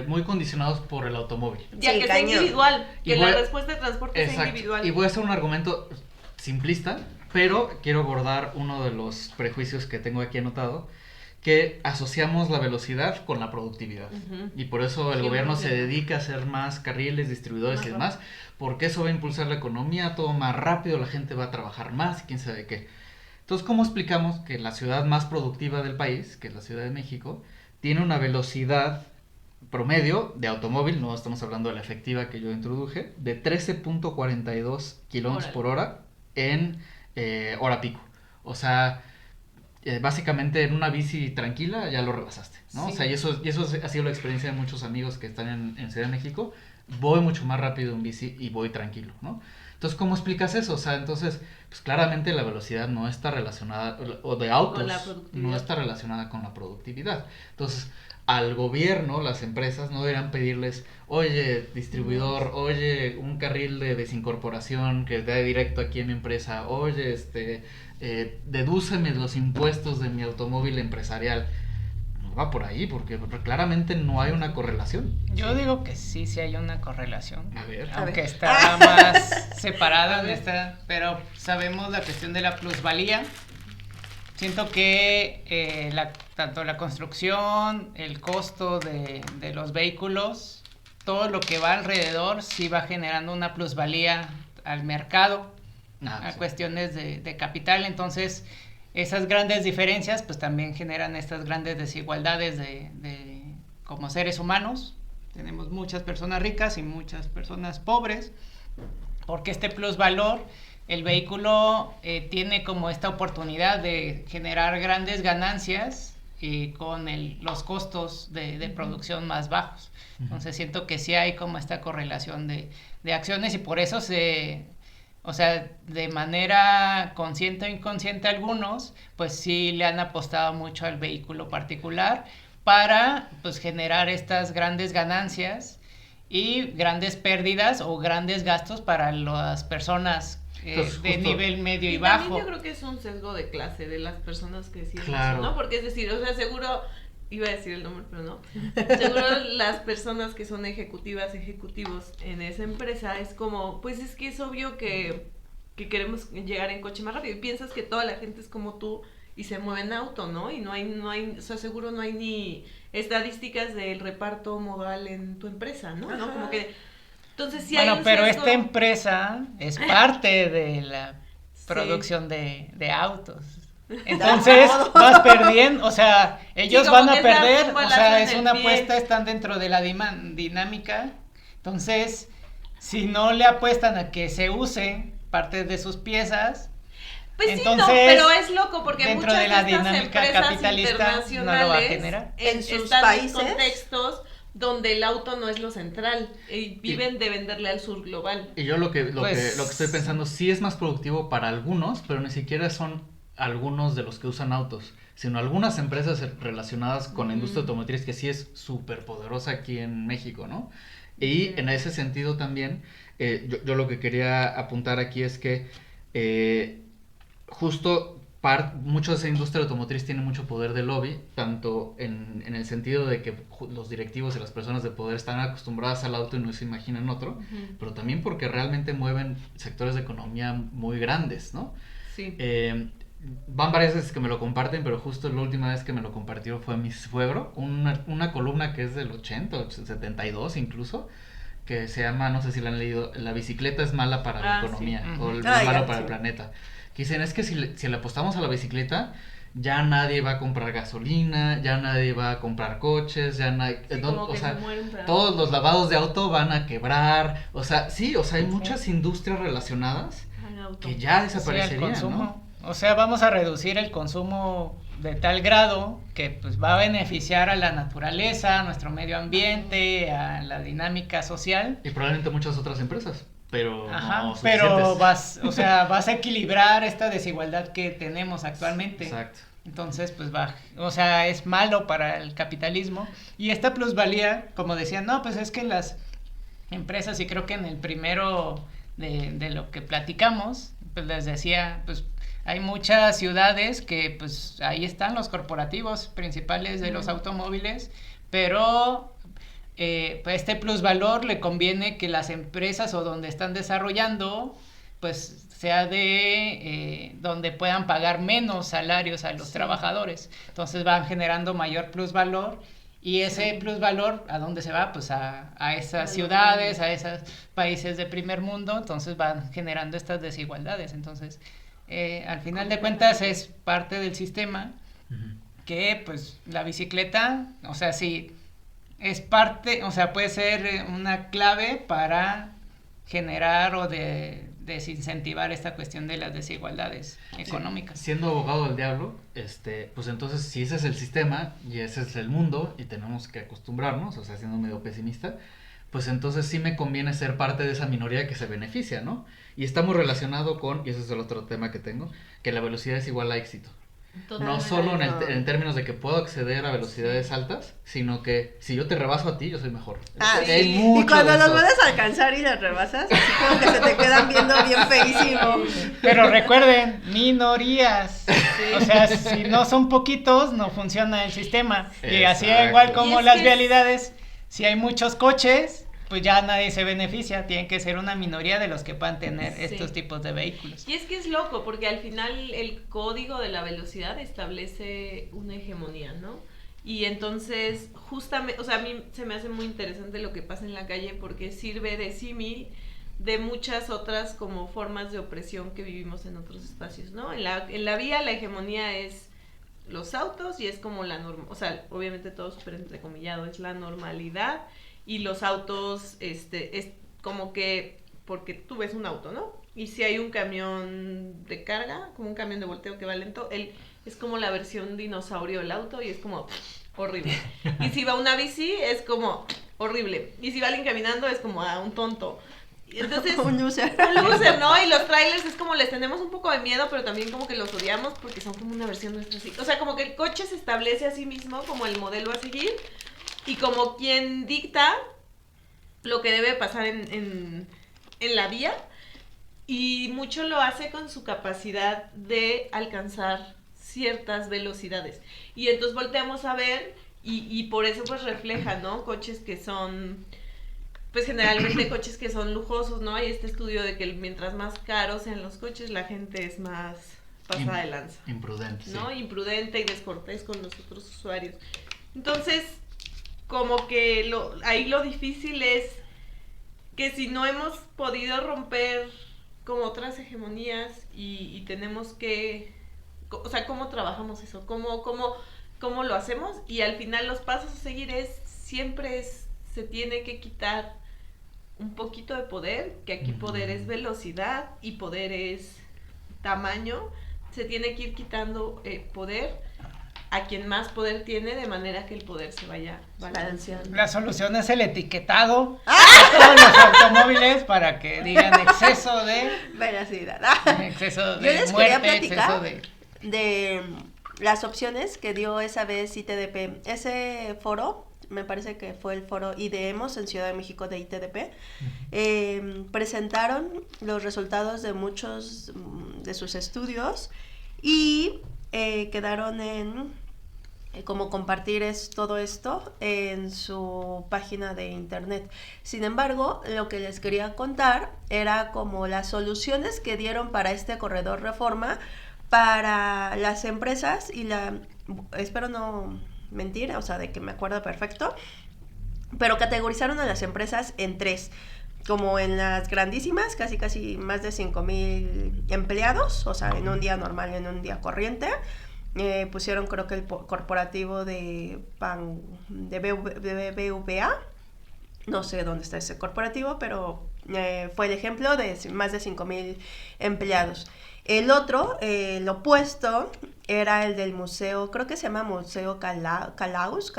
muy condicionados por el automóvil. Ya, que sea individual, que la respuesta de transporte sea individual. Y voy a hacer un argumento simplista, pero quiero abordar uno de los prejuicios que tengo aquí anotado, que asociamos la velocidad con la productividad. Y por eso el gobierno se dedica a hacer más carriles, distribuidores y demás, porque eso va a impulsar la economía, todo más rápido, la gente va a trabajar más y quién sabe qué. Entonces, ¿cómo explicamos que la ciudad más productiva del país, que es la Ciudad de México, tiene una velocidad promedio de automóvil, no estamos hablando de la efectiva que yo introduje, de 13.42 kilómetros por hora en hora pico? O sea, básicamente en una bici tranquila ya lo rebasaste, ¿no? Sí. O sea, y eso ha sido la experiencia de muchos amigos que están en Ciudad de México. Voy mucho más rápido en bici y voy tranquilo, ¿no? Entonces, ¿cómo explicas eso? O sea, entonces, pues claramente la velocidad no está relacionada, o de autos, no está relacionada con la productividad. Entonces, al gobierno, las empresas no deberían pedirles, oye, distribuidor, oye, un carril de desincorporación que dé directo aquí en mi empresa, oye, dedúceme los impuestos de mi automóvil empresarial. No va por ahí, porque claramente no hay una correlación. Yo digo que sí hay una correlación. A ver. Aunque está más separada de esta, pero sabemos la cuestión de la plusvalía. Siento que tanto la construcción, el costo de los vehículos, todo lo que va alrededor sí va generando una plusvalía al mercado, a cuestiones de capital. Entonces, esas grandes diferencias pues también generan estas grandes desigualdades de como seres humanos. Tenemos muchas personas ricas y muchas personas pobres, porque este plusvalor, el vehículo tiene como esta oportunidad de generar grandes ganancias con los costos de producción más bajos. Entonces siento que sí hay como esta correlación de acciones, y por eso o sea, de manera consciente o inconsciente algunos, pues sí le han apostado mucho al vehículo particular para pues generar estas grandes ganancias y grandes pérdidas o grandes gastos para las personas de nivel medio y bajo. También yo creo que es un sesgo de clase de las personas que sí, claro, ¿no? Porque es decir, o sea, seguro, iba a decir el nombre, pero no, seguro las personas que son ejecutivos en esa empresa es como, pues es que es obvio que queremos llegar en coche más rápido, y piensas que toda la gente es como tú y se mueve en auto, ¿no? Y no hay, o sea, seguro no hay ni estadísticas del reparto modal en tu empresa, ¿no? ¿No? Como que, entonces sí hay un pero sesgo. Esta empresa es parte de la producción de autos. Entonces vas perdiendo, o sea, ellos van a perder, o sea, es una apuesta, están dentro de la dinámica. Entonces, si no le apuestan a que se use parte de sus piezas, pues entonces, sí, no, pero es loco porque dentro muchas de la estas dinámica capitalista no lo va a generar. En sus están países, en contextos donde el auto no es lo central y viven de venderle al sur global. Y yo lo que estoy pensando, sí es más productivo para algunos, pero ni siquiera son algunos de los que usan autos, sino algunas empresas relacionadas con la industria automotriz, que sí es súper poderosa aquí en México, ¿no? Y en ese sentido también, yo lo que quería apuntar aquí es que justo mucho de esa industria automotriz tiene mucho poder de lobby, tanto en el sentido de que los directivos y las personas de poder están acostumbradas al auto y no se imaginan otro, pero también porque realmente mueven sectores de economía muy grandes, ¿no? Sí. Van varias veces que me lo comparten, pero justo la última vez que me lo compartió fue mi suegro, una columna que es del 80, 72 incluso, que se llama, no sé si la han leído, La bicicleta es mala para la economía, o es malo para el planeta. Que dicen, es que si le apostamos a la bicicleta, ya nadie va a comprar gasolina, ya nadie va a comprar coches, ya nadie... todos los lavados de auto van a quebrar, hay muchas industrias relacionadas que ya desaparecerían, ¿no? O sea, vamos a reducir el consumo de tal grado que pues va a beneficiar a la naturaleza, a nuestro medio ambiente, a la dinámica social. Y probablemente muchas otras empresas, pero no pero vas a equilibrar esta desigualdad que tenemos actualmente. Exacto. Entonces, pues es malo para el capitalismo. Y esta plusvalía, como decían, no, pues es que las empresas, y creo que en el primero de lo que platicamos, pues les decía, pues hay muchas ciudades que pues ahí están los corporativos principales de los automóviles, pero pues este plusvalor le conviene que las empresas o donde están desarrollando pues sea de donde puedan pagar menos salarios a los trabajadores. Entonces van generando mayor plusvalor. Y ese plusvalor, ¿a dónde se va? Pues a esas ciudades, a esos países de primer mundo, entonces van generando estas desigualdades. Entonces, al final de cuentas es parte del sistema que, pues, la bicicleta, o sea, sí, es parte, o sea, puede ser una clave para generar o desincentivar esta cuestión de las desigualdades económicas. Siendo abogado del diablo, pues entonces si ese es el sistema y ese es el mundo y tenemos que acostumbrarnos, o sea, siendo medio pesimista, pues entonces sí me conviene ser parte de esa minoría que se beneficia, ¿no? Y está muy relacionado con, y ese es el otro tema que tengo, que la velocidad es igual a éxito. No solo en términos de que puedo acceder a velocidades altas, sino que si yo te rebaso a ti, yo soy mejor. Y cuando los vuelves a alcanzar y los rebasas, así como que se te quedan viendo bien feísimo. Pero recuerden, minorías. O sea, si no son poquitos, no funciona el sistema. Y así igual como las vialidades, si hay muchos coches, pues ya nadie se beneficia, tienen que ser una minoría de los que puedan tener estos tipos de vehículos. Y es que es loco, porque al final el código de la velocidad establece una hegemonía, ¿no? Y entonces, justamente, o sea, a mí se me hace muy interesante lo que pasa en la calle porque sirve de símil de muchas otras como formas de opresión que vivimos en otros espacios, ¿no? En la vía la hegemonía es los autos y es como la norma, o sea, obviamente todo súper entrecomillado, es la normalidad. Y los autos, es como que, porque tú ves un auto, ¿no? Y si hay un camión de carga, como un camión de volteo que va lento, él es como la versión dinosaurio del auto y es como horrible. Y si va una bici, es como horrible. Y si va alguien caminando, es como un tonto. Entonces, un loser, ¿no? Y los trailers es como les tenemos un poco de miedo, pero también como que los odiamos porque son como una versión nuestra. O sea, como que el coche se establece a sí mismo como el modelo a seguir. Y como quien dicta lo que debe pasar en la vía, y mucho lo hace con su capacidad de alcanzar ciertas velocidades. Y entonces volteamos a ver, y por eso pues refleja, ¿no? Coches que son, pues generalmente coches que son lujosos, ¿no? Hay este estudio de que mientras más caros sean los coches, la gente es más pasada de lanza. Imprudente, ¿no? Sí. Imprudente y descortés con los otros usuarios. Entonces, como que ahí lo difícil es que si no hemos podido romper como otras hegemonías y tenemos que, o sea, ¿cómo trabajamos eso? ¿Cómo lo hacemos? Y al final los pasos a seguir se tiene que quitar un poquito de poder, que aquí poder es velocidad y poder es tamaño, se tiene que ir quitando poder a quien más poder tiene, de manera que el poder se vaya balanceando. La solución es el etiquetado de todos los automóviles para que digan exceso de velocidad. Exceso de Yo les muerte, quería platicar exceso de las opciones que dio esa vez ITDP. Ese foro, me parece que fue el foro IDEMOS en Ciudad de México de ITDP, presentaron los resultados de muchos de sus estudios. y quedaron en como compartir todo esto en su página de internet. Sin embargo, lo que les quería contar era como las soluciones que dieron para este corredor Reforma para las empresas y espero no mentir, o sea, de que me acuerdo perfecto, pero categorizaron a las empresas en 3, como en las grandísimas, casi más de 5,000 empleados, o sea, en un día normal, en un día corriente. Pusieron creo que el corporativo de BBVA, no sé dónde está ese corporativo, pero fue el ejemplo de más de 5,000 empleados. El otro, el opuesto, era el del museo, creo que se llama Museo Calaus,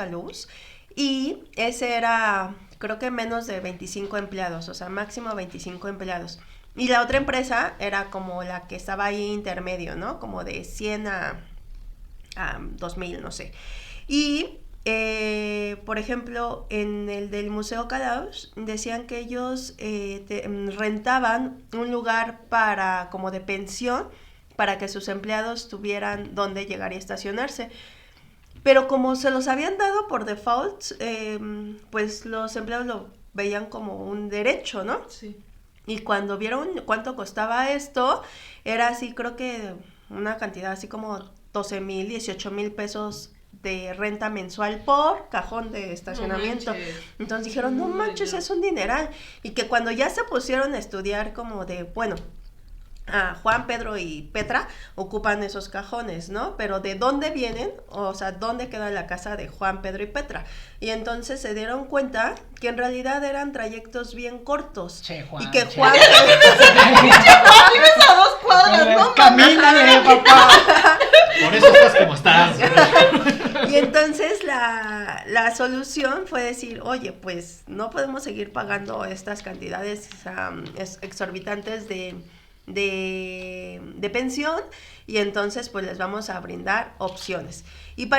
y ese era creo que menos de 25 empleados, o sea, máximo 25 empleados. Y la otra empresa era como la que estaba ahí intermedio, ¿no? Como de 100 a 2,000, no sé. Y, por ejemplo, en el del Museo Calaus decían que ellos rentaban un lugar como de pensión para que sus empleados tuvieran dónde llegar y estacionarse. Pero como se los habían dado por default, pues los empleados lo veían como un derecho, ¿no? Sí. Y cuando vieron cuánto costaba esto, era así, creo que una cantidad así como 12,000, 18,000 pesos de renta mensual por cajón de estacionamiento. No, entonces dijeron, no manches, es un dineral. Y que cuando ya se pusieron a estudiar como de, bueno, Juan, Pedro y Petra ocupan esos cajones, ¿no? Pero ¿de dónde vienen? O sea, ¿dónde queda la casa de Juan, Pedro y Petra? Y entonces se dieron cuenta que en realidad eran trayectos bien cortos. Che, Juan. Y que Juan... Vives a 2 cuadras, ¿no? ¡Camínale, papá! Por eso estás como estás. Y entonces la solución fue decir, oye, pues no podemos seguir pagando estas cantidades exorbitantes de pensión, y entonces pues les vamos a brindar opciones. Y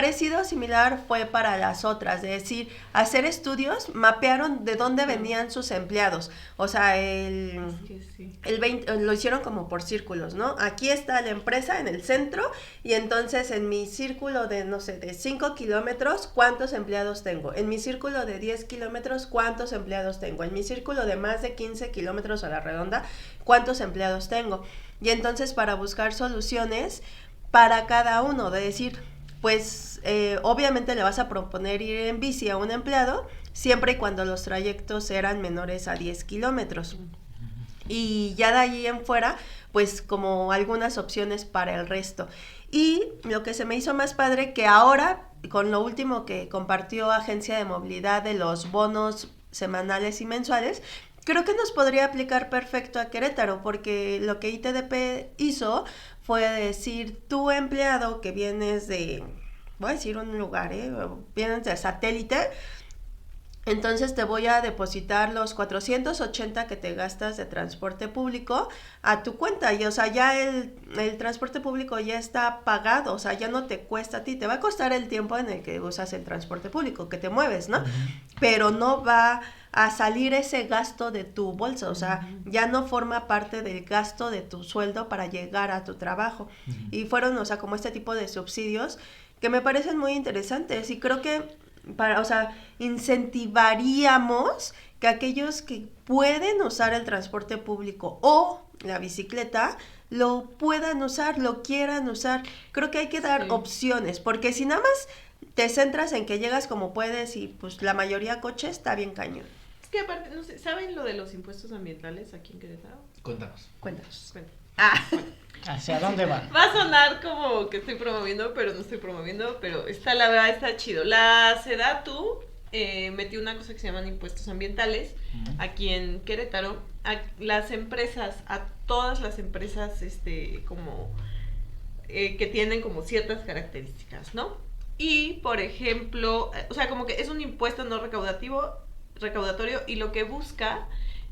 similar fue para las otras, es decir, hacer estudios, mapearon de dónde venían sus empleados, o sea, lo hicieron como por círculos, ¿no? Aquí está la empresa en el centro, y entonces en mi círculo de, no sé, de 5 kilómetros, ¿cuántos empleados tengo? En mi círculo de 10 kilómetros, ¿cuántos empleados tengo? En mi círculo de más de 15 kilómetros a la redonda, ¿cuántos empleados tengo? Y entonces para buscar soluciones para cada uno, de decir, pues obviamente le vas a proponer ir en bici a un empleado siempre y cuando los trayectos eran menores a 10 kilómetros. Y ya de ahí en fuera, pues como algunas opciones para el resto. Y lo que se me hizo más padre, que ahora, con lo último que compartió Agencia de Movilidad de los bonos semanales y mensuales, creo que nos podría aplicar perfecto a Querétaro, porque lo que ITDP hizo fue decir, tu empleado que vienes de, voy a decir un lugar, vienes de Satélite, entonces te voy a depositar los 480 que te gastas de transporte público a tu cuenta. Y o sea, ya el transporte público ya está pagado, o sea, ya no te cuesta a ti. Te va a costar el tiempo en el que usas el transporte público, que te mueves, ¿no? Pero no va a salir ese gasto de tu bolsa, o sea, ya no forma parte del gasto de tu sueldo para llegar a tu trabajo. Y fueron, o sea, como este tipo de subsidios que me parecen muy interesantes, y creo que incentivaríamos que aquellos que pueden usar el transporte público o la bicicleta lo puedan usar, lo quieran usar. Creo que hay que dar opciones, porque si nada más te centras en que llegas como puedes y pues la mayoría coche, está bien cañón. Es que aparte, no sé, ¿saben lo de los impuestos ambientales aquí en Querétaro? Cuéntanos. ¿Hacia dónde van? Va a sonar como que estoy promoviendo, pero no estoy promoviendo, pero la verdad está chido. La SEDATU metió una cosa que se llaman impuestos ambientales aquí en Querétaro. A todas las empresas como que tienen como ciertas características, ¿no? Y, por ejemplo, o sea, como que es un impuesto no recaudatorio, y lo que busca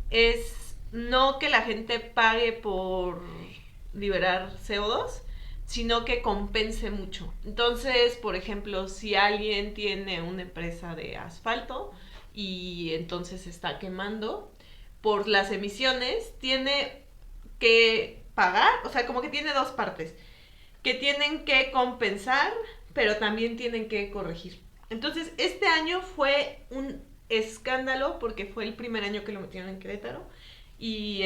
es no que la gente pague por liberar CO2, sino que compense mucho. Entonces, por ejemplo, si alguien tiene una empresa de asfalto y entonces está quemando, por las emisiones tiene que pagar, o sea, como que tiene 2 partes. que tienen que compensar, pero también tienen que corregir. Entonces, este año fue un escándalo porque fue el primer año que lo metieron en Querétaro. Y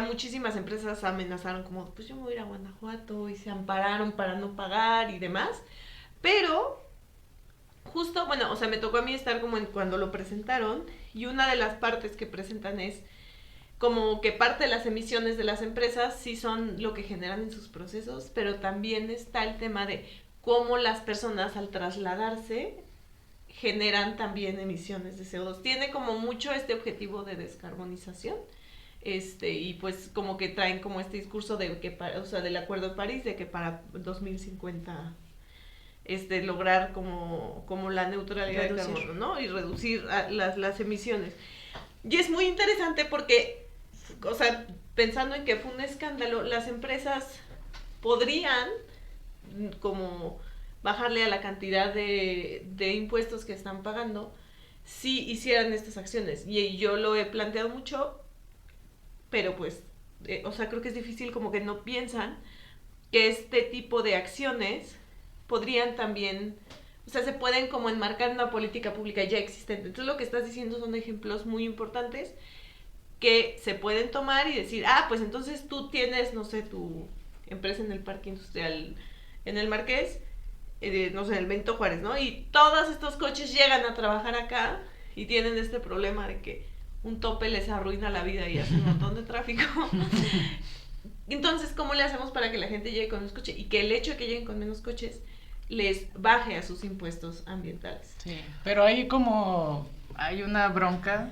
muchísimas empresas amenazaron como, pues yo me voy a ir a Guanajuato, y se ampararon para no pagar y demás. Pero justo, me tocó a mí estar como cuando lo presentaron, y una de las partes que presentan es como que parte de las emisiones de las empresas sí son lo que generan en sus procesos, pero también está el tema de cómo las personas al trasladarse generan también emisiones de CO2. Tiene como mucho este objetivo de descarbonización, y pues como que traen como este discurso de que del Acuerdo de París, de que para 2050 lograr como la neutralidad de carbono, ¿no? Y reducir las emisiones. Y es muy interesante porque, pensando en que fue un escándalo, las empresas podrían como bajarle a la cantidad de impuestos que están pagando si hicieran estas acciones. Y yo lo he planteado mucho, pero pues, creo que es difícil, como que no piensan que este tipo de acciones podrían también, se pueden como enmarcar en una política pública ya existente. Entonces lo que estás diciendo son ejemplos muy importantes que se pueden tomar y decir, pues entonces tú tienes, no sé, tu empresa en el parque industrial en el Marqués, no sé, en el Benito Juárez, ¿no? Y todos estos coches llegan a trabajar acá y tienen este problema de que un tope les arruina la vida y hace un montón de tráfico. Entonces, ¿cómo le hacemos para que la gente llegue con menos coches? Y que el hecho de que lleguen con menos coches les baje a sus impuestos ambientales. Sí, pero hay una bronca,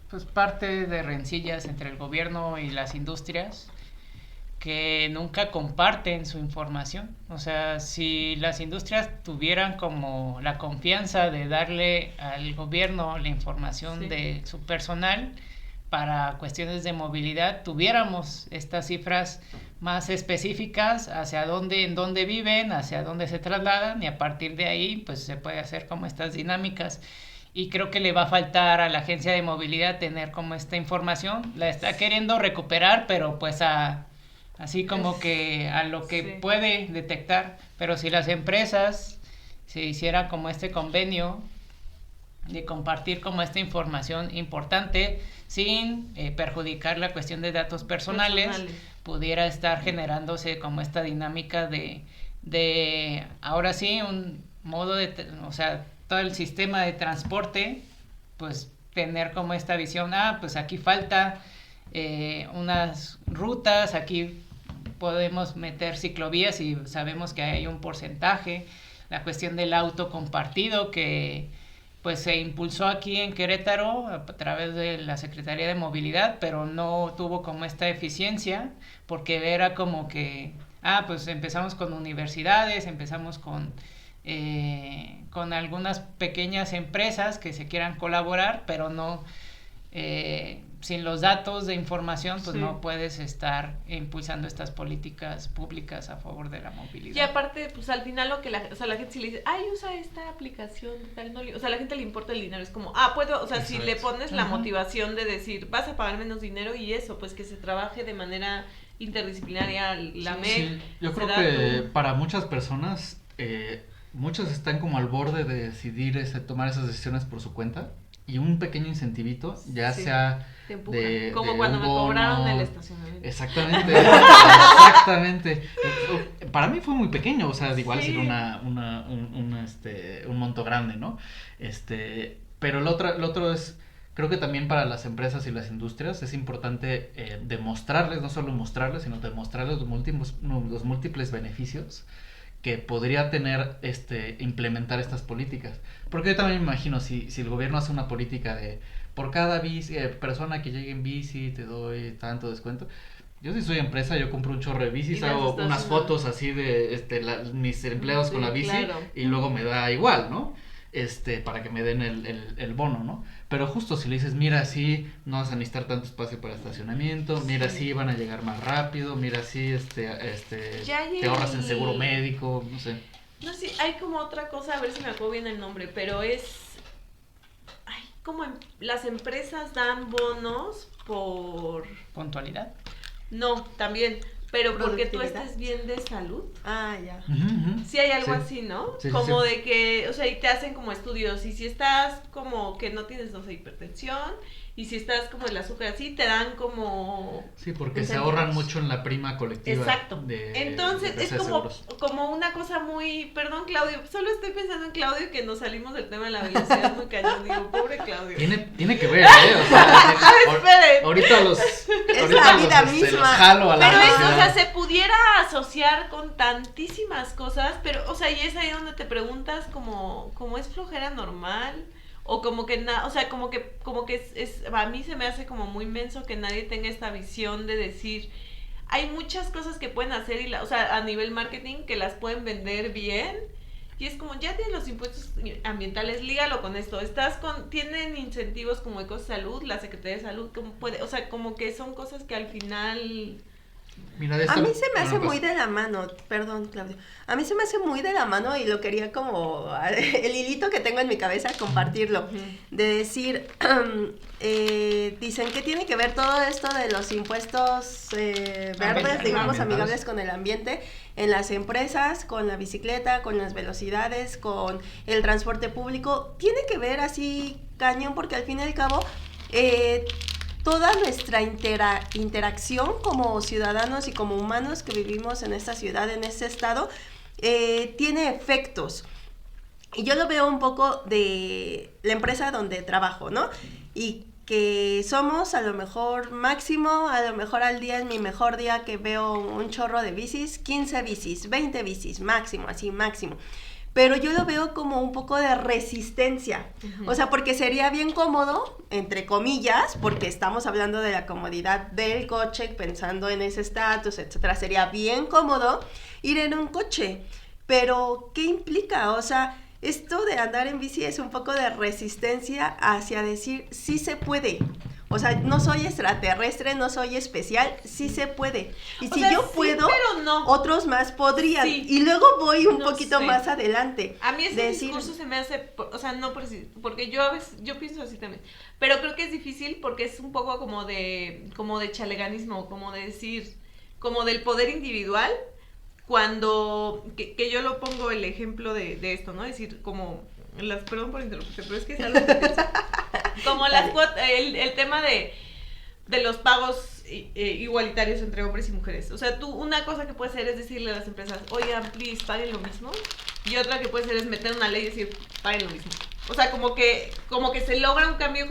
pues parte de rencillas entre el gobierno y las industrias que nunca comparten su información. Si las industrias tuvieran como la confianza de darle al gobierno la información de su personal para cuestiones de movilidad, tuviéramos estas cifras más específicas en dónde viven, hacia dónde se trasladan, y a partir de ahí pues se puede hacer como estas dinámicas. Y creo que le va a faltar a la agencia de movilidad tener como esta información. La está queriendo recuperar, pero pues así como que a lo que puede detectar. Pero si las empresas se hiciera como este convenio de compartir como esta información importante sin perjudicar la cuestión de datos personales, pudiera estar generándose como esta dinámica de ahora sí un modo de, todo el sistema de transporte, pues tener como esta visión, pues aquí falta unas rutas, aquí podemos meter ciclovías y sabemos que hay un porcentaje. La cuestión del auto compartido que pues se impulsó aquí en Querétaro a través de la Secretaría de Movilidad, pero no tuvo como esta eficiencia, porque era como que, pues empezamos con universidades, empezamos con algunas pequeñas empresas que se quieran colaborar, pero no, sin los datos de información, pues no puedes estar impulsando estas políticas públicas a favor de la movilidad. Y aparte, pues al final lo que la gente si le dice, usa esta aplicación, tal, no, la gente le importa el dinero, es como, puedo, si le pones la motivación de decir, vas a pagar menos dinero y eso, pues que se trabaje de manera interdisciplinaria, la MEC. Sí. Yo creo que para muchas personas, muchos están como al borde de decidir tomar esas decisiones por su cuenta, y un pequeño incentivito, ya sea como cuando me cobraron el estacionamiento. Exactamente. Para mí fue muy pequeño, igual ser un monto grande, ¿no? Pero lo otro es, creo que también para las empresas y las industrias es importante demostrarles, no solo mostrarles, sino demostrarles los múltiples beneficios que podría tener implementar estas políticas. Porque yo también me imagino, si el gobierno hace una política de por cada persona que llegue en bici te doy tanto descuento. Yo si soy empresa, yo compro un chorro de bicis, hago unas fotos así de mis empleados con la bici, claro. Y luego me da igual, ¿no? Para que me den el bono, ¿no? Pero justo si le dices, mira, sí, no vas a necesitar tanto espacio para estacionamiento, mira, sí, van a llegar más rápido, mira, sí, te ahorras en seguro médico, no sé. No sé, hay como otra cosa, a ver si me acuerdo bien el nombre, pero como las empresas dan bonos por... ¿Puntualidad? No, también, pero porque tú estés bien de salud. Ah, ya. Sí hay algo así, ¿no? Sí, como de que, o sea, y te hacen como estudios, y si estás como que no tienes, no sé, hipertensión, y si estás como el azúcar así, te dan como... Sí, porque se ahorran mucho en la prima colectiva. Exacto. Entonces, es como una cosa muy... Perdón, Claudio, solo estoy pensando en Claudio y que nos salimos del tema de la velocidad muy cañón. Digo, pobre Claudio. Tiene que ver, o sea, esperen. Ahorita los jalo a la pero velocidad. eso, o sea, se pudiera asociar con tantísimas cosas, pero, o sea, y es ahí donde te preguntas como es flojera normal, o como que o sea, como que es a mí se me hace como muy menso que nadie tenga esta visión de decir, hay muchas cosas que pueden hacer o sea, a nivel marketing que las pueden vender bien. Y es como, ya tienes los impuestos ambientales, lígalo con esto. Tienen incentivos como Ecosalud, la Secretaría de Salud, o sea, como que son cosas que al final... Mira, a mí se me hace muy de la mano, perdón, Claudio. A mí se me hace muy de la mano y lo quería como el hilito que tengo en mi cabeza compartirlo. De decir, dicen que tiene que ver todo esto de los impuestos verdes, digamos, amigables con el ambiente, en las empresas, con la bicicleta, con las velocidades, con el transporte público. Tiene que ver así cañón porque al fin y al cabo... toda nuestra interacción como ciudadanos y como humanos que vivimos en esta ciudad, en este estado, tiene efectos. Y yo lo veo un poco de la empresa donde trabajo, ¿no? Y que somos a lo mejor máximo, a lo mejor al día, en mi mejor día que veo un chorro de bicis, 15 bicis, 20 bicis, máximo, así máximo. Pero yo lo veo como un poco de resistencia, o sea, porque sería bien cómodo, entre comillas, porque estamos hablando de la comodidad del coche, pensando en ese estatus, etcétera, sería bien cómodo ir en un coche, pero ¿qué implica? O sea, esto de andar en bici es un poco de resistencia hacia decir, sí se puede. O sea, no soy extraterrestre, no soy especial, sí se puede. Y si yo puedo, pero no. Otros más podrían. Sí. Y luego voy un poquito más adelante. A mí ese discurso se me hace, o sea, no porque yo a veces, yo pienso así también. Pero creo que es difícil porque es un poco como de chaleganismo, como de decir, como del poder individual, cuando, que yo lo pongo el ejemplo de esto, ¿no? Es decir, como... perdón por interrumpirte, pero es que es algo que pienso. Como el tema de los pagos igualitarios entre hombres y mujeres. O sea, una cosa que puedes hacer es decirle a las empresas, oigan, please, paguen lo mismo. Y otra que puedes hacer es meter una ley y decir, paguen lo mismo. O sea, como que se logra un cambio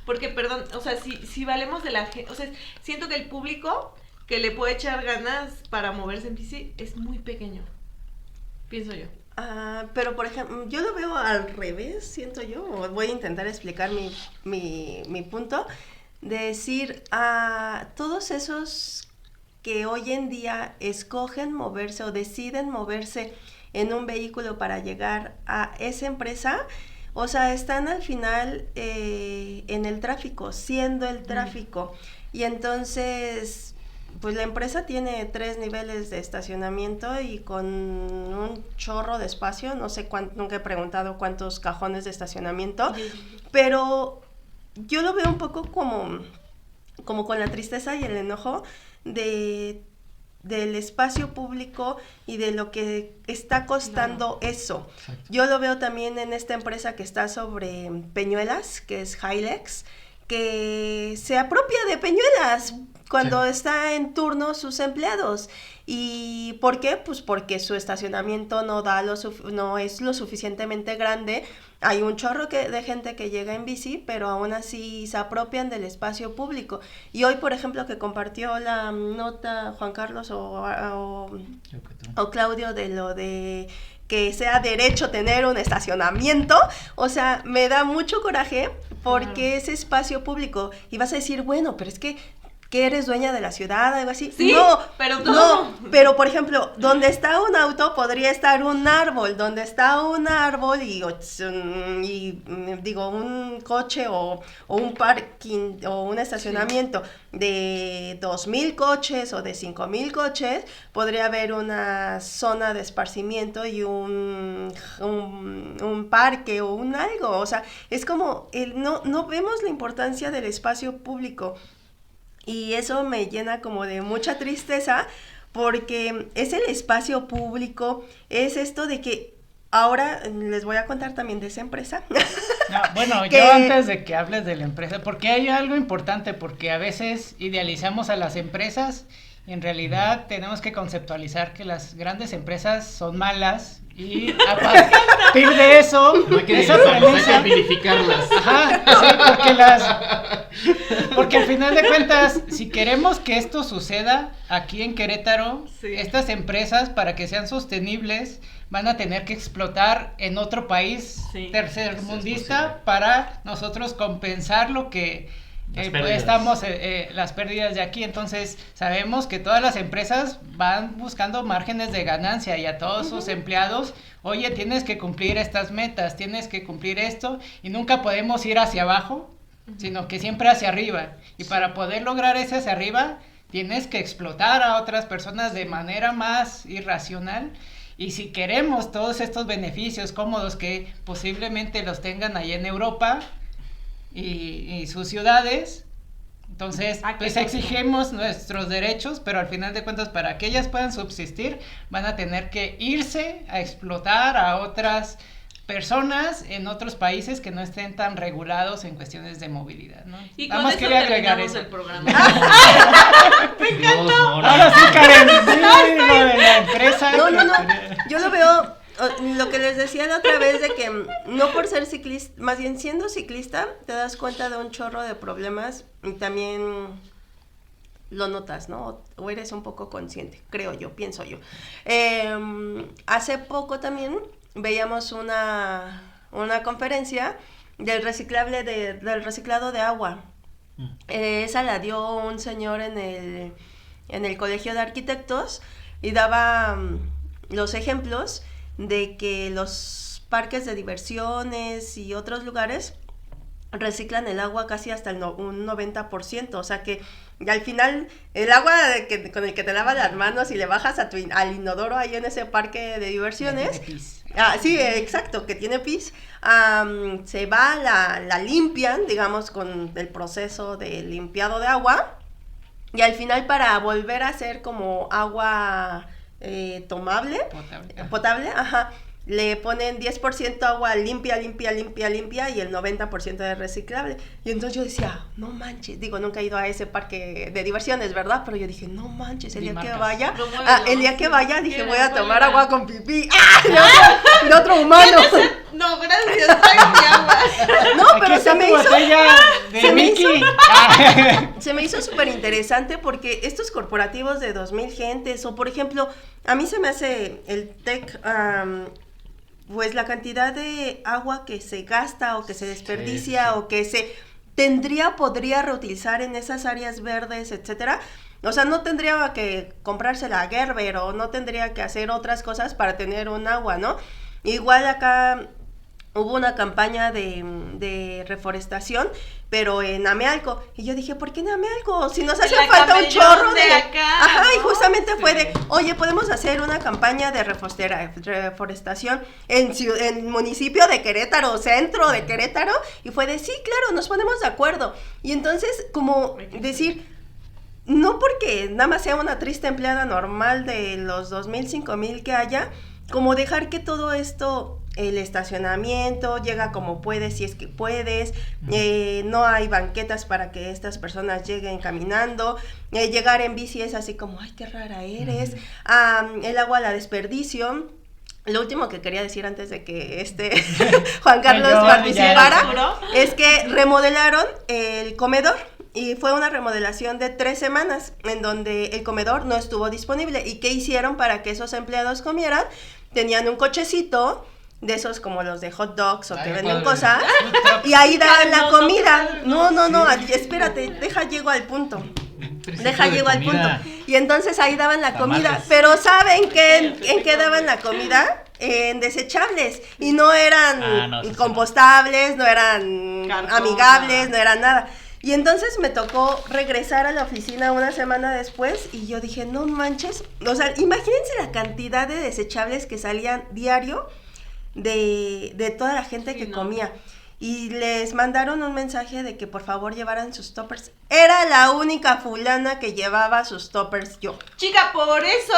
porque, perdón, o sea, si valemos de la gente, o sea, siento que el público que le puede echar ganas para moverse en bici es muy pequeño. Pienso yo. Pero por ejemplo, yo lo veo al revés, siento yo, o voy a intentar explicar mi punto, de decir, todos esos que hoy en día escogen moverse o deciden moverse en un vehículo para llegar a esa empresa, o sea, están al final en el tráfico, siendo el tráfico, y entonces... Pues la empresa tiene 3 niveles de estacionamiento y con un chorro de espacio, no sé nunca he preguntado cuántos cajones de estacionamiento, pero yo lo veo un poco como con la tristeza y el enojo del espacio público y de lo que está costando eso. Exacto. Yo lo veo también en esta empresa que está sobre Peñuelas, que es Hilex, que se apropia de Peñuelas cuando está en turno sus empleados. ¿Y por qué? Pues porque su estacionamiento no es lo suficientemente grande. Hay un chorro de gente que llega en bici, pero aún así se apropian del espacio público. Y hoy, por ejemplo, que compartió la nota Juan Carlos o Claudio de lo de que sea derecho tener un estacionamiento, o sea, me da mucho coraje porque es espacio público. Y vas a decir, bueno, pero es que eres dueña de la ciudad, algo así. Sí, pero por ejemplo, donde está un auto podría estar un árbol, donde está un árbol y digo, un coche o un parking o un estacionamiento de 2,000 coches o de 5,000 coches, podría haber una zona de esparcimiento y un parque o un algo. O sea, es como, no vemos la importancia del espacio público. Y eso me llena como de mucha tristeza porque es el espacio público, es esto de que ahora les voy a contar también de esa empresa. No, bueno, yo antes de que hables de la empresa, porque hay algo importante, porque a veces idealizamos a las empresas y en realidad tenemos que conceptualizar que las grandes empresas son malas y a partir de eso, no hay que vilificarlas. Ajá, sí, porque al final de cuentas, si queremos que esto suceda aquí en Querétaro, estas empresas, para que sean sostenibles, van a tener que explotar en otro país tercermundista para nosotros compensar lo que las pérdidas de aquí. Entonces sabemos que todas las empresas van buscando márgenes de ganancia y a todos sus empleados, oye, tienes que cumplir estas metas, tienes que cumplir esto, y nunca podemos ir hacia abajo, sino que siempre hacia arriba, y para poder lograr ese hacia arriba tienes que explotar a otras personas de manera más irracional. Y si queremos todos estos beneficios cómodos que posiblemente los tengan allá en Europa y sus ciudades, entonces pues exigimos nuestros derechos, pero al final de cuentas para que ellas puedan subsistir van a tener que irse a explotar a otras personas en otros países que no estén tan regulados en cuestiones de movilidad, ¿no? Y con eso terminamos el programa. Me encantó. Ahora sí, Karen, lo de la empresa. No, yo lo veo, lo que les decía la otra vez, de que no por ser ciclista, más bien siendo ciclista, te das cuenta de un chorro de problemas y también lo notas, ¿no? O eres un poco consciente, creo yo, pienso yo. Hace poco también veíamos una conferencia del reciclado de agua. Esa la dio un señor en el Colegio de Arquitectos y daba los ejemplos de que los parques de diversiones y otros lugares reciclan el agua casi hasta un 90%, o sea que al final el agua con el que te lavas las manos y le bajas al inodoro ahí en ese parque de diversiones, sí, exacto, que tiene pis, se va, la limpian, digamos, con el proceso de limpiado de agua, y al final para volver a ser como agua tomable, potable, le ponen 10% agua limpia y el 90% de reciclable. Y entonces yo decía, no manches, digo, nunca he ido a ese parque de diversiones, ¿verdad? Pero yo dije, no manches, el día que vaya, dije, voy a tomar agua con pipí. De otro humano. No, gracias, tráigame agua. No, pero se me hizo súper interesante, porque estos corporativos de 2,000 gentes, o por ejemplo, a mí se me hace el TEC, pues la cantidad de agua que se gasta o que se desperdicia o que podría reutilizar en esas áreas verdes, etcétera. O sea, no tendría que comprársela a Gerber o no tendría que hacer otras cosas para tener un agua, ¿no? Igual acá hubo una campaña de reforestación, pero en Amealco. Y yo dije, ¿por qué en Amealco? Si nos hace falta un chorro de acá. Ajá, y justamente fue de, oye, podemos hacer una campaña de reforestación en municipio de Querétaro, centro de Querétaro. Y fue de, sí, claro, nos ponemos de acuerdo. Y entonces, como decir, no porque nada más sea una triste empleada normal de los 2,000, 5,000 que haya, como dejar que todo esto, el estacionamiento, llega como puedes, si es que puedes, no hay banquetas para que estas personas lleguen caminando, llegar en bici es así como, ay, qué rara eres, el agua la desperdicio. Lo último que quería decir antes de que Juan Carlos participara es que remodelaron el comedor. Y fue una remodelación de 3 semanas en donde el comedor no estuvo disponible. ¿Y qué hicieron para que esos empleados comieran? Tenían un cochecito de esos como los de hot dogs o que venden cosas, y ahí daban la comida. No, espérate, llego al punto. Y entonces ahí daban la comida, pero ¿saben en qué daban la comida? En desechables, y no eran compostables, no eran amigables, no eran nada. Y entonces me tocó regresar a la oficina una semana después y yo dije, no manches, o sea, imagínense la cantidad de desechables que salían diario de toda la gente que comía. y les mandaron un mensaje de que por favor llevaran sus toppers. Era la única fulana que llevaba sus toppers yo. Chica, por eso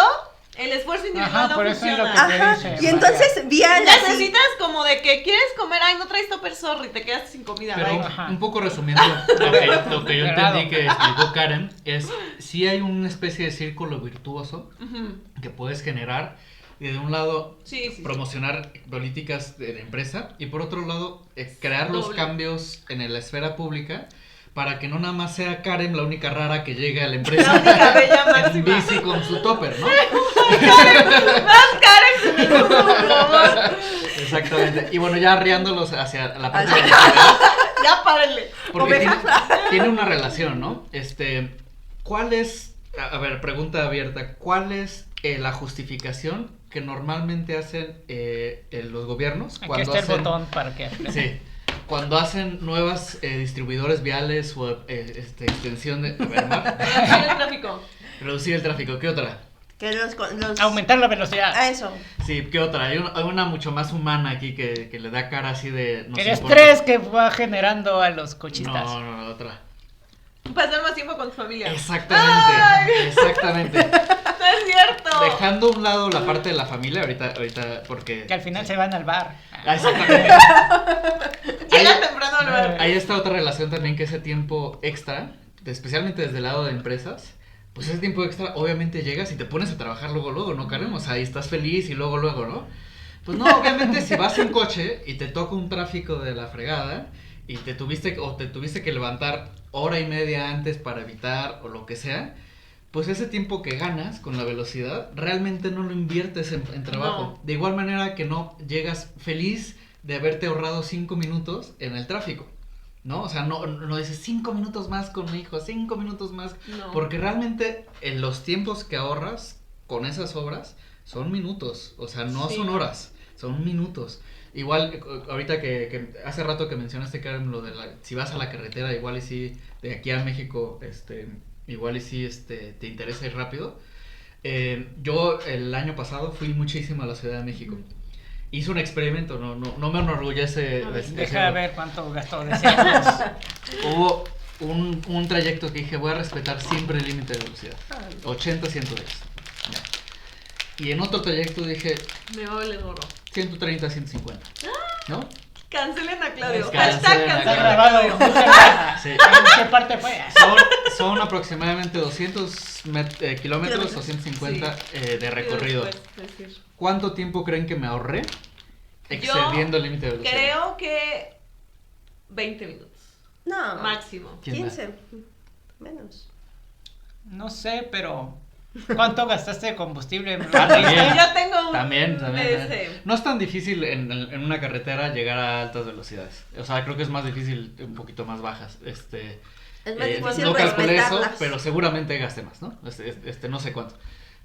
el esfuerzo individual no por eso es lo funciona. que te dice, Y entonces vi a la Necesitas como de que quieres comer, ay, no traes topper, sorry, te quedas sin comida. Pero bye. un poco resumiendo lo que yo entendí que explicó Karen es si hay una especie de círculo virtuoso que puedes generar y de un lado promocionar políticas de la empresa y por otro lado crear los cambios en la esfera pública para que no nada más sea Karen la única rara que llegue a la empresa La única bella en máxima. bici con su topper, ¿no? Más Karen, por favor. Exactamente. Y bueno, ya arriándolos hacia la parte de la Ya párenle. porque tiene una relación, ¿no? ¿Cuál es, a ver, pregunta abierta, cuál es la justificación que normalmente hacen los gobiernos Aquí cuando está hacen... el botón para que... Sí, cuando hacen nuevas distribuidores viales o extensión de... A ver, Mar, Reducir el tráfico. reducir el tráfico, ¿qué otra? que los Aumentar la velocidad. a eso. Sí, ¿qué otra? Hay una mucho más humana aquí que le da cara así de... El importa. estrés que va generando a los cochistas. No, otra. Pasar más tiempo con tu familia. Exactamente. No es cierto. Dejando a un lado la parte de la familia, ahorita porque... Que al final se van al bar. Exactamente. Llega temprano al bar. Ahí está otra relación también que ese tiempo extra, especialmente desde el lado de empresas, pues ese tiempo extra obviamente llegas y te pones a trabajar luego, ¿no, Karen? O sea, ahí estás feliz y luego, ¿no? Pues no, obviamente si vas en coche y te toca un tráfico de la fregada y te tuviste que levantar hora y media antes para evitar o lo que sea, pues ese tiempo que ganas con la velocidad realmente no lo inviertes en trabajo. No. De igual manera que no llegas feliz de haberte ahorrado 5 minutos en el tráfico, ¿no? O sea, no dices 5 minutos más con mi hijo, 5 minutos más, No. porque realmente en los tiempos que ahorras con esas obras son minutos, o sea, no Sí. son horas, son minutos. Igual, ahorita que hace rato que mencionaste, Karen, lo de si vas a la carretera, igual y si de aquí a México, igual y si te interesa ir rápido. Yo el año pasado fui muchísimo a la Ciudad de México. Hice un experimento, no me enorgullece. Deja de ver cuánto gastó de cientos. Hubo un trayecto que dije, voy a respetar siempre el límite de velocidad. 80, 110. Ya. Y en otro trayecto dije, Me va a valer gorro. 130, 150. ¿No? Cancelen a Claudio. Cancelen Hashtag a Está cancelen a grabado. Claudio. Búscala. Sí. ¿En qué parte fue? Son aproximadamente 200 kilómetros o 150 de recorrido. Y después decir, ¿Cuánto tiempo creen que me ahorré excediendo el límite de velocidad? creo que 20 minutos. No, Máximo. ¿Quién 15 menos. No sé, pero... ¿Cuánto gastaste de combustible? También. Yo tengo un También. ese. No es tan difícil en una carretera llegar a altas velocidades. O sea, creo que es más difícil un poquito más bajas. Es más difícil no calculé eso, respetarlas. pero seguramente gasté más, ¿no? No sé cuánto.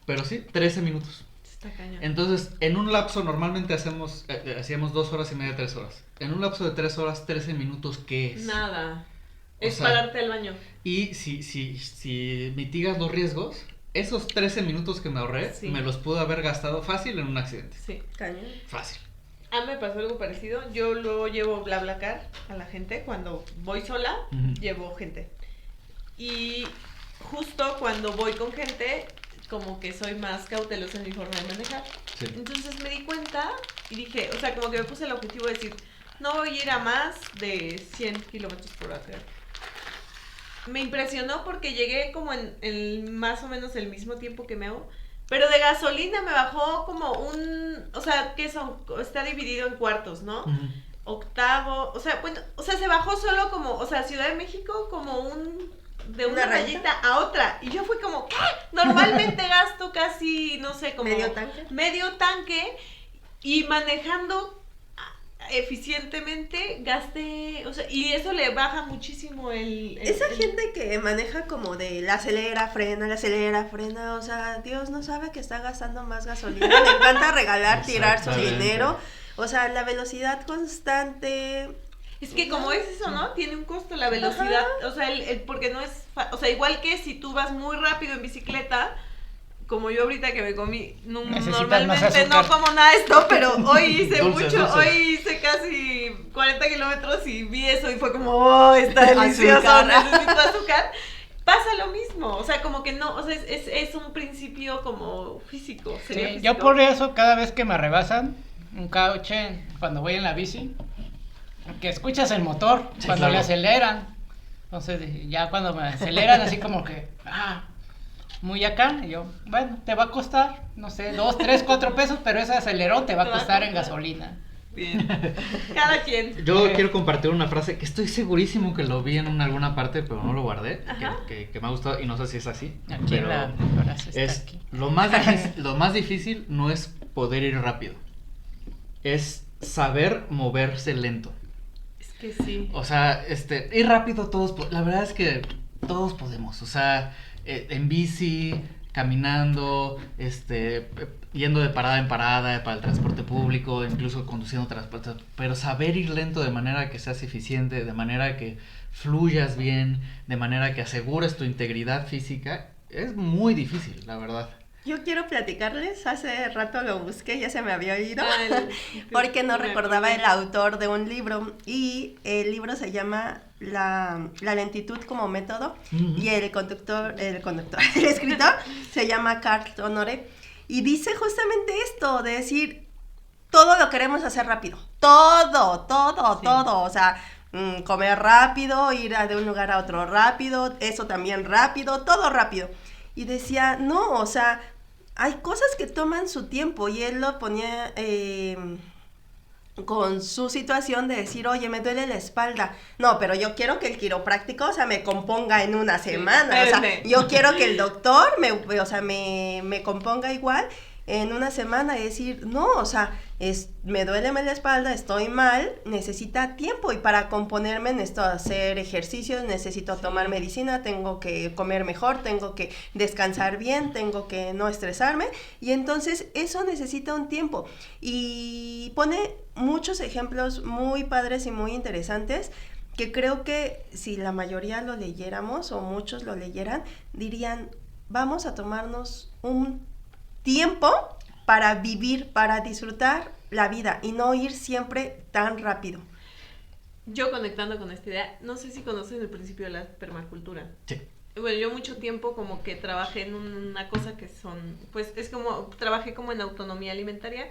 Pero sí, 13 minutos. Está cañón. Entonces, en un lapso normalmente hacíamos 2 horas y media, 3 horas. En un lapso de 3 horas, 13 minutos, ¿qué es? Nada. O Es sea, pararte al baño. Y si mitigas los riesgos, esos 13 minutos que me ahorré, Sí. me los pude haber gastado fácil en un accidente. Sí. Cañón. Fácil. A mí me pasó algo parecido. Yo luego llevo BlaBlaCar a la gente. Cuando voy sola, Ujú. llevo gente. Y justo cuando voy con gente, como que soy más cautelosa en mi forma de manejar. Sí. Entonces me di cuenta y dije, o sea, como que me puse el objetivo de decir, no voy a ir a más de 100 kilómetros por hora, creo. Me impresionó porque llegué como en el más o menos el mismo tiempo que me hago. Pero de gasolina me bajó como o sea, ¿qué son? Está dividido en cuartos, ¿no? Ujú. Octavo, o sea, bueno, o sea, se bajó solo como, o sea, Ciudad de México como de una ¿Una rayita? rayita a otra. Y yo fui como, ¿qué? Normalmente gasto casi, no sé, como ¿Medio tanque? Y manejando eficientemente gasté, o sea, y eso le baja muchísimo Esa gente que maneja como de la acelera, frena, o sea, Dios no sabe que está gastando más gasolina, le encanta regalar, tirar su Exactamente. dinero, o sea, la velocidad constante. Es que como es eso, ¿no? Tiene un costo la velocidad, o sea, porque no es, o sea, igual que si tú vas muy rápido en bicicleta, como yo ahorita que me comí, Necesitas normalmente más azúcar. no como nada de esto, pero hoy hice Dulces, mucho, dulces. hoy hice casi 40 kilómetros y vi eso y fue como, oh, está delicioso, Azúcar. necesito azúcar. Pasa lo mismo, o sea, como que no, o sea, es un principio como físico. Sí, sería yo físico. por eso cada vez que me rebasan un coche cuando voy en la bici, que escuchas el motor Sí, cuando claro. le aceleran. Entonces ya cuando me aceleran así como que muy acá, y yo, bueno, te va a costar, no sé, 2, 3, 4 pesos, pero ese acelerón te va a costar en gasolina. Bien. Cada quien. Yo quiero compartir una frase que estoy segurísimo que lo vi en alguna parte, pero no lo guardé, Ajá. que me ha gustado y no sé si es así. Aquí pero la frase está es aquí. lo más difícil no es poder ir rápido, es saber moverse lento. Es que sí. O sea, ir rápido la verdad es que todos podemos, o sea, en bici, caminando, yendo de parada en parada para el transporte público, incluso conduciendo transporte, pero saber ir lento de manera que seas eficiente, de manera que fluyas bien, de manera que asegures tu integridad física, es muy difícil, la verdad. Yo quiero platicarles, hace rato lo busqué, ya se me había oído, porque no Me recordaba acordé. el autor de un libro, y el libro se llama La lentitud como método, y el escritor se llama Carl Honore, y dice justamente esto, de decir, todo lo queremos hacer rápido, todo, Sí. o sea, comer rápido, ir de un lugar a otro rápido, eso también rápido, todo rápido. Y decía, no, o sea, hay cosas que toman su tiempo, y él lo ponía con su situación de decir, oye, me duele la espalda. No, pero yo quiero que el quiropráctico, o sea, me componga en una semana. O sea, espérenme. yo quiero que el doctor me componga igual en una semana, y decir, no, o sea, me duele la espalda, estoy mal, necesita tiempo, y para componerme necesito hacer ejercicios, necesito tomar medicina, tengo que comer mejor, tengo que descansar bien, tengo que no estresarme, y entonces eso necesita un tiempo. Y pone muchos ejemplos muy padres y muy interesantes, que creo que si la mayoría lo leyéramos, o muchos lo leyeran, dirían, vamos a tomarnos un tiempo para vivir, para disfrutar la vida, y no ir siempre tan rápido. Yo conectando con esta idea, no sé si conocen el principio de la permacultura. Sí. Bueno, yo mucho tiempo como que trabajé en una cosa que son, pues es como, trabajé como en autonomía alimentaria,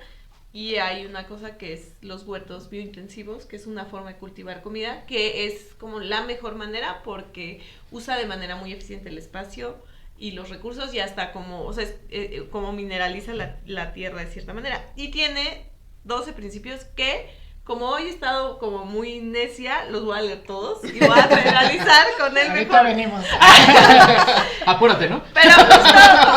y hay una cosa que es los huertos biointensivos, que es una forma de cultivar comida, que es como la mejor manera porque usa de manera muy eficiente el espacio y los recursos, y hasta como, o sea, como mineraliza la tierra de cierta manera. Y tiene 12 principios que, como hoy he estado como muy necia, los voy a leer todos y voy a generalizar con el Ahorita mejor. venimos. Apúrate, ¿no? Pero justo,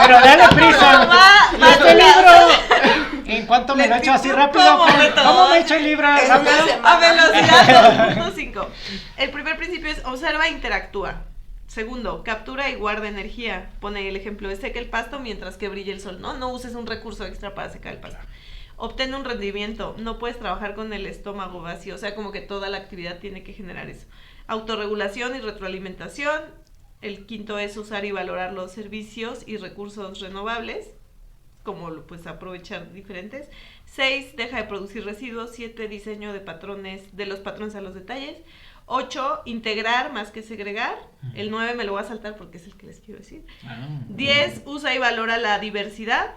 Pero dale prisa. va Este libro, ¿en cuánto me lo echo así Lentitud rápido? como método. ¿Cómo me echo el libro En rápido? una semana. a velocidad 2.5. El primer principio es observa e interactúa. Segundo, captura y guarda energía. Pone el ejemplo de seca el pasto mientras que brille el sol, ¿no? No uses un recurso extra para secar el pasto. Obtén un rendimiento. No puedes trabajar con el estómago vacío, o sea, como que toda la actividad tiene que generar eso. Autorregulación y retroalimentación. El quinto es usar y valorar los servicios y recursos renovables, como pues aprovechar diferentes. 6, deja de producir residuos. 7, diseño de patrones, de los patrones a los detalles. 8, integrar más que segregar. El 9 me lo voy a saltar porque es el que les quiero decir. 10, usa y valora la diversidad.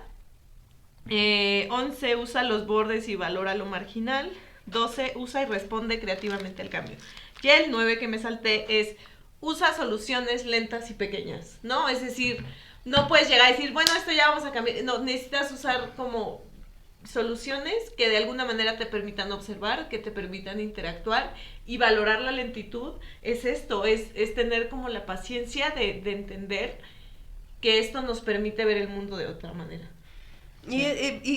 11, usa los bordes y valora lo marginal. 12, usa y responde creativamente al cambio. Y el 9 que me salté es usa soluciones lentas y pequeñas, ¿no? Es decir, no puedes llegar a decir, bueno, esto ya vamos a cambiar. No, necesitas usar como soluciones que de alguna manera te permitan observar, que te permitan interactuar, y valorar la lentitud es esto, es tener como la paciencia de entender que esto nos permite ver el mundo de otra manera. Y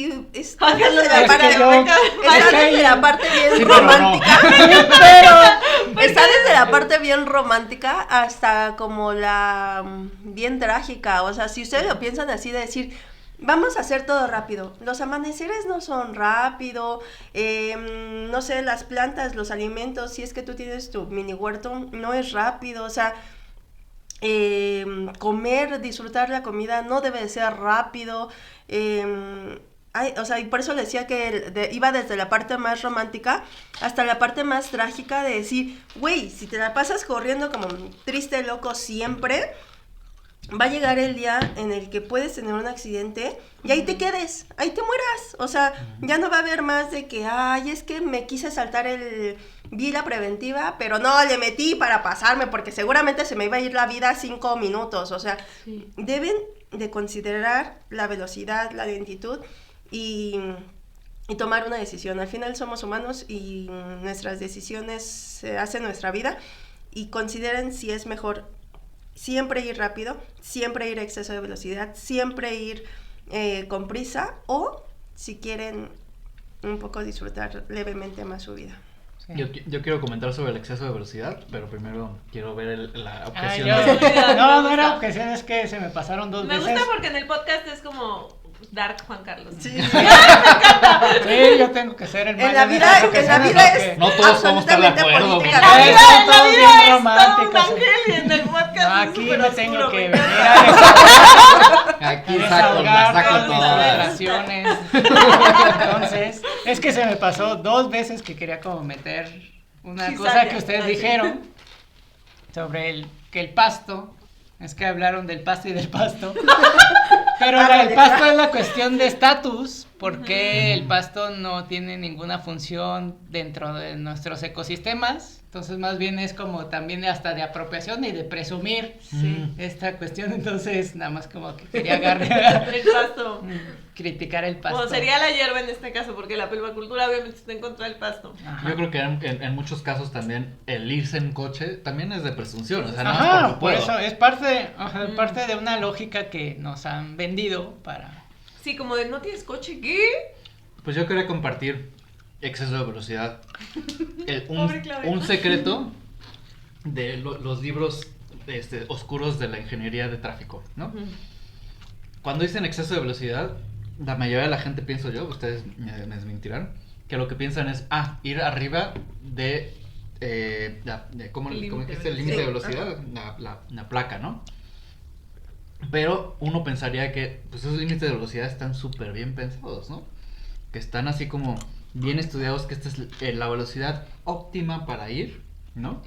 Juan está Carlos, desde la es parte, que yo- está desde la parte bien Sí, pero no. romántica. Pero Está desde la parte bien romántica hasta como la bien trágica. O sea, si ustedes lo piensan así, de decir, vamos a hacer todo rápido. Los amaneceres no son rápido. No sé, las plantas, los alimentos, si es que tú tienes tu mini huerto, no es rápido. O sea, comer, disfrutar la comida no debe de ser rápido. O sea, y por eso decía que iba desde la parte más romántica hasta la parte más trágica de decir, güey, si te la pasas corriendo como triste, loco siempre, va a llegar el día en el que puedes tener un accidente y ahí te quedes, ahí te mueras. O sea, ya no va a haber más de que, ay, es que me quise saltar vi la preventiva, pero no, le metí para pasarme porque seguramente se me iba a ir la vida 5 minutos. O sea, deben de considerar la velocidad, la lentitud y tomar una decisión. Al final somos humanos y nuestras decisiones se hacen nuestra vida, y consideren si es mejor siempre ir rápido, siempre ir a exceso de velocidad, siempre ir con prisa, o si quieren un poco disfrutar levemente más su vida. Sí. Yo quiero comentar sobre el exceso de velocidad, pero primero quiero ver la objeción. No era objeción, es que se me pasaron 2 veces. Me gusta porque en el podcast es como Dark Juan Carlos. Sí. Me encanta. Sí, yo tengo que ser el malo. En la vida es no todos vamos a estar de acuerdo. En la vida es todo un románticos. ángel y en el podcast No, aquí es no súper tengo oscuro, que me venir encanta. Aquí saco todas mis todas. relaciones. Entonces, es que se me pasó 2 veces que quería como meter una Cizaña. cosa que ustedes dijeron sobre que el pasto, es que hablaron del pasto y del pasto. Pero el pasto es la cuestión de estatus, porque el pasto no tiene ninguna función dentro de nuestros ecosistemas. Entonces más bien es como también hasta de apropiación y de presumir esta cuestión. Entonces nada más como que quería agarrar El pasto. criticar el pasto. O sería la hierba en este caso, porque la permacultura obviamente está en contra del pasto. Ajá. Yo creo que en muchos casos también el irse en coche también es de presunción, o sea, no es Ajá, porque por puedo. eso es parte de una lógica que nos han vendido para... Sí, como de no tienes coche, ¿qué? Pues yo quería compartir exceso de velocidad. Pobre Claudia. Un secreto de los libros oscuros de la ingeniería de tráfico, ¿no? Cuando dicen exceso de velocidad, la mayoría de la gente, pienso yo, ustedes me desmentirán, que lo que piensan es, ir arriba de, ¿cómo dijiste? El límite de velocidad, la placa, ¿no? Pero uno pensaría que pues esos límites de velocidad están súper bien pensados, ¿no? Que están así como bien estudiados, que esta es la velocidad óptima para ir, ¿no?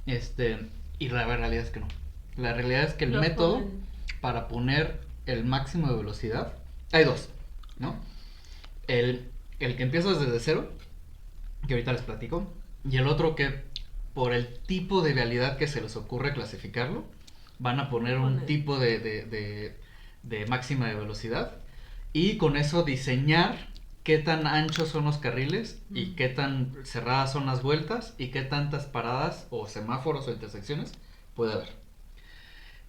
Y la realidad es que no. La realidad es que el método para poner el máximo de velocidad, hay 2, ¿no? El que empieza desde cero, que ahorita les platico, y el otro que por el tipo de vialidad que se les ocurre clasificarlo, van a poner un tipo de máxima de velocidad, y con eso diseñar qué tan anchos son los carriles y qué tan cerradas son las vueltas y qué tantas paradas o semáforos o intersecciones puede haber.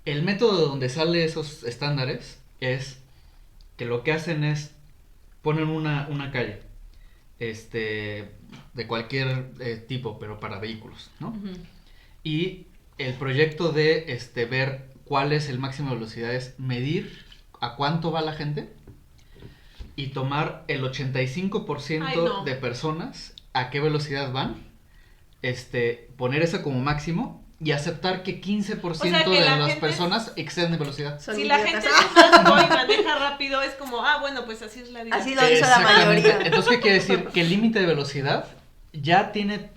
El método de donde sale esos estándares es que lo que hacen es ponen una calle de cualquier tipo, pero para vehículos, ¿no? Y el proyecto de ver cuál es el máximo de velocidad es medir a cuánto va la gente y tomar el 85% de personas a qué velocidad van, poner eso como máximo y aceptar que 15% de las personas exceden de velocidad. Si la gente es asco y maneja rápido, es como, bueno, pues así es la vida. Así lo hizo la mayoría. Entonces, ¿qué quiere decir? Que el límite de velocidad ya tiene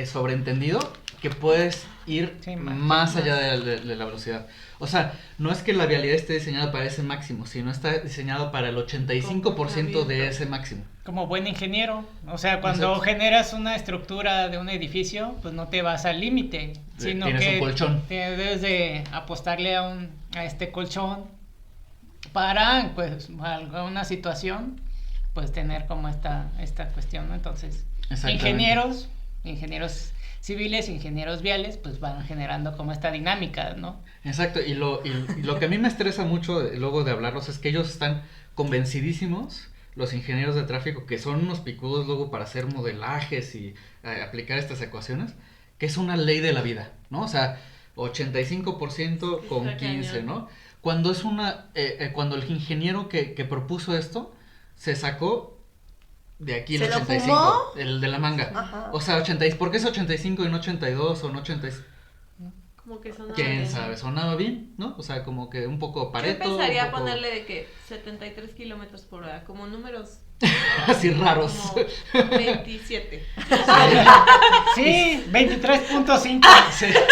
sobreentendido que puedes ir más allá de la velocidad. O sea, no es que la vialidad esté diseñada para ese máximo, sino está diseñado para el 85% de ese máximo. Como buen ingeniero, o sea, cuando generas una estructura de un edificio, pues no te vas al límite, sino tienes que un colchón. Debes de apostarle a este colchón para, pues, alguna situación, pues tener como esta cuestión, ¿no? Entonces, ingenieros civiles, ingenieros viales, pues van generando como esta dinámica, ¿no? Exacto, y lo que a mí me estresa mucho luego de hablarlos es que ellos están convencidísimos, los ingenieros de tráfico, que son unos picudos luego para hacer modelajes y aplicar estas ecuaciones, que es una ley de la vida, ¿no? O sea, 85% con 15, ¿no? Cuando es cuando el ingeniero que propuso esto se sacó de aquí el 85, el de la manga. Ajá. O sea, ¿por qué es 85 y no 82 o no 86? Como que sonaba ¿Quién bien. sabe? Sonaba bien, ¿no? O sea, como que un poco Pareto. Yo empezaría un poco... a ponerle de que 73 kilómetros por hora, como números así raros. como 27. Sí, 23.5.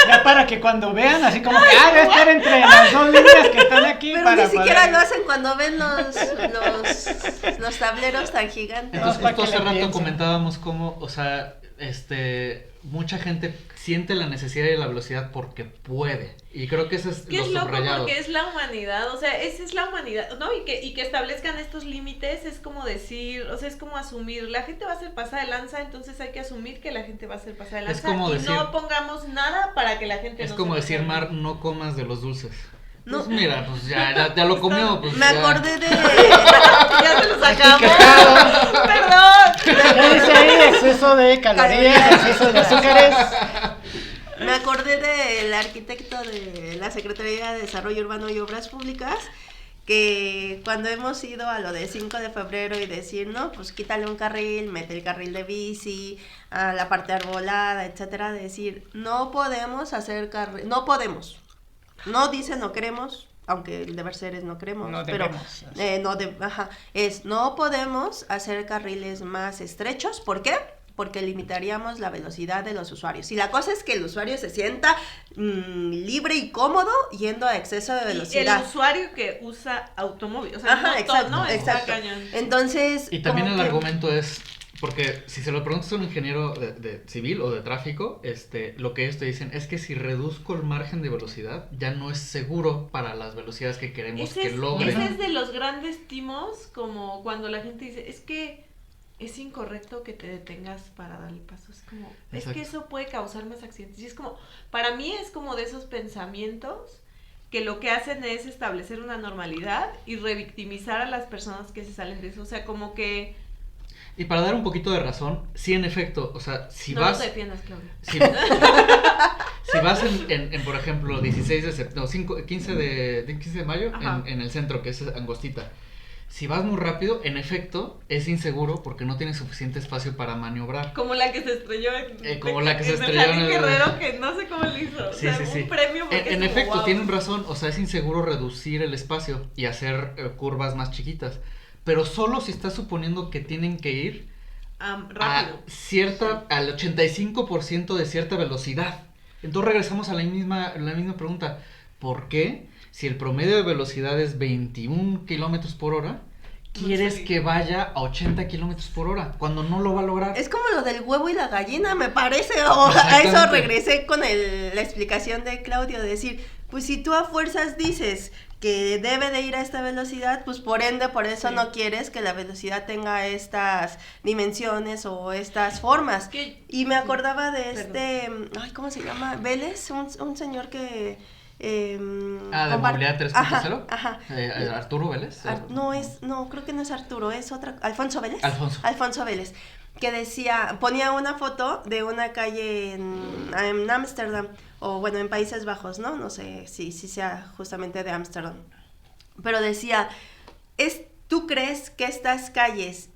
Ya para que cuando vean, así como que, debe estar entre las dos líneas que están aquí. Pero para ni siquiera poder... lo hacen cuando ven los tableros tan gigantes. Entonces, para justo que hace le rato piensen. comentábamos cómo, o sea, mucha gente siente la necesidad de la velocidad porque puede. Y creo que eso es Que lo es loco subrayado. porque es la humanidad, o sea, esa es la humanidad, ¿no? Y que establezcan estos límites es como decir, o sea, es como asumir, la gente va a ser pasada de lanza, entonces hay que asumir que la gente va a ser pasada de Es lanza como y decir- no pongamos nada para que la gente Es no como se decir, pase de Mar, no comas de los dulces. No. Pues mira, pues ya lo comió. Pues Me ya. acordé de... ya se los sacamos. Perdón. Ya dice ahí exceso de calorías, exceso de azúcares. Me acordé del arquitecto de la Secretaría de Desarrollo Urbano y Obras Públicas, que cuando hemos ido a lo de 5 de febrero y decir, no, pues quítale un carril, mete el carril de bici, a la parte arbolada, etcétera, decir, no podemos hacer carril, no podemos. No dice no queremos, aunque el deber ser es no queremos, No pero debemos. no podemos hacer carriles más estrechos. ¿Por qué? Porque limitaríamos la velocidad de los usuarios. Y la cosa es que el usuario se sienta libre y cómodo yendo a exceso de velocidad. Y el usuario que usa automóvil, o sea, Ajá, no exacto, todo, ¿no? Está exacto. cañón. Entonces, Y también como el que- argumento es, porque si se lo preguntas a un ingeniero de civil o de tráfico, lo que ellos te dicen es que si reduzco el margen de velocidad, ya no es seguro para las velocidades que queremos que logren. Ese es de los grandes timos, como cuando la gente dice, es que es incorrecto que te detengas para darle paso. Es como, Exacto. es que eso puede causar más accidentes. Y es como, para mí es como de esos pensamientos que lo que hacen es establecer una normalidad y revictimizar a las personas que se salen de eso. O sea, como que... Y para dar un poquito de razón, sí, en efecto, o sea, si no vas... nos defiendas, Claudia. Si vas en, por ejemplo, 16 de septiembre, 15 de mayo, Ajá. en el centro, que es Angostita, si vas muy rápido, en efecto, es inseguro porque no tienes suficiente espacio para maniobrar. Como la que se estrelló como la que se en estrelló el Jardín en el- Guerrero, que no sé cómo lo hizo. Sí, o sea, sí, sí. un premio porque En es como, efecto, wow. tienen razón, o sea, es inseguro reducir el espacio y hacer curvas más chiquitas, pero solo si estás suponiendo que tienen que ir Rápido. al 85% de cierta velocidad. Entonces regresamos a la misma pregunta. ¿Por qué, si el promedio de velocidad es 21 kilómetros por hora, quieres que vaya a 80 kilómetros por hora cuando no lo va a lograr? Es como lo del huevo y la gallina, me parece. O a Exactamente. eso regresé con la explicación de Claudio, de decir, pues si tú a fuerzas dices que debe de ir a esta velocidad, pues por ende, por eso Sí. no quieres que la velocidad tenga estas dimensiones o estas formas. Y me acordaba de ¿cómo se llama? Vélez, un señor que... de movilidad 3.0. Ajá. Arturo Vélez. No, creo que no es Arturo, es otra, Alfonso Vélez. Alfonso Vélez, que ponía una foto de una calle en Ámsterdam, o bueno, en Países Bajos, ¿no? No sé si sea justamente de Ámsterdam. Pero decía, ¿tú crees que estas calles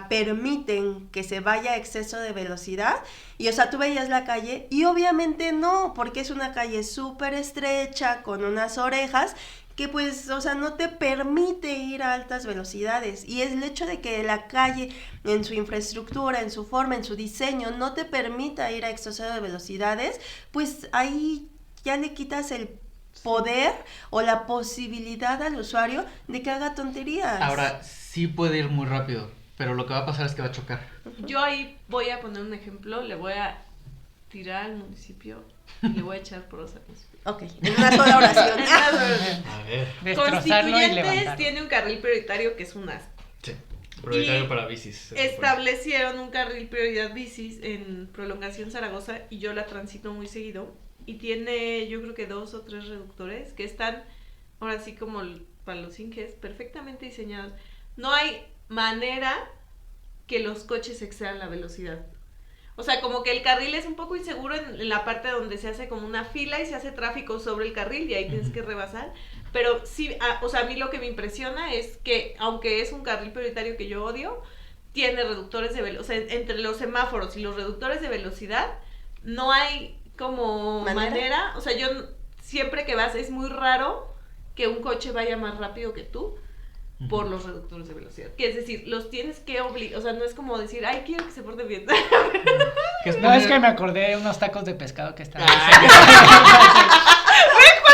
permiten que se vaya a exceso de velocidad? Y o sea, tú veías la calle y obviamente no, porque es una calle súper estrecha, con unas orejas, que pues, o sea, no te permite ir a altas velocidades. Y es el hecho de que la calle, en su infraestructura, en su forma, en su diseño, no te permita ir a exceso de velocidades, pues ahí ya le quitas el poder o la posibilidad al usuario de que haga tonterías. Ahora, sí puede ir muy rápido, pero lo que va a pasar es que va a chocar. Yo ahí voy a poner un ejemplo, le voy a tirar al municipio y le voy a echar por los municipio. Ok, en una sola oración. A ver. Destrozarlo y Constituyentes levantarlo. tiene un carril prioritario que es un asco. Sí. Prioritario Y para bicis. Establecieron un carril prioridad bicis en Prolongación Zaragoza y yo la transito muy seguido. Y tiene, yo creo que 2 o 3 reductores que están, ahora sí como para los inges, perfectamente diseñados. No hay manera que los coches excedan la velocidad. O sea, como que el carril es un poco inseguro en la parte donde se hace como una fila y se hace tráfico sobre el carril y ahí tienes que rebasar. Pero sí, o sea, a mí lo que me impresiona es que, aunque es un carril prioritario que yo odio, tiene reductores de velocidad. O sea, entre los semáforos y los reductores de velocidad, no hay como manera, o sea, yo siempre que vas, es muy raro que un coche vaya más rápido que tú por los reductores de velocidad. Que es decir, los tienes que obligar, o sea, no es como decir, ay, quiero que se porte bien. No, es que me acordé de unos tacos de pescado que estaban Juan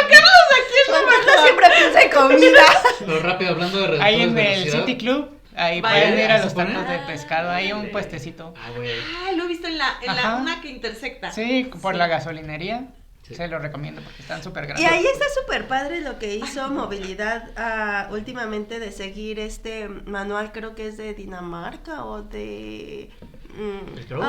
Carlos aquí es Juan Carlos siempre piensa en comida. Lo rápido, hablando de reductores ahí en de el velocidad. City Club. Ahí Vaya, pueden ir a ¿se los pone? tacos de pescado, hay un puestecito. Güey. lo he visto en la una que intersecta. Sí, por Sí. la gasolinería. Sí. Se lo recomiendo porque están súper Y grandes. ahí está súper padre lo que hizo Movilidad últimamente de seguir este manual, creo que es de Dinamarca o de... ¿El Crow?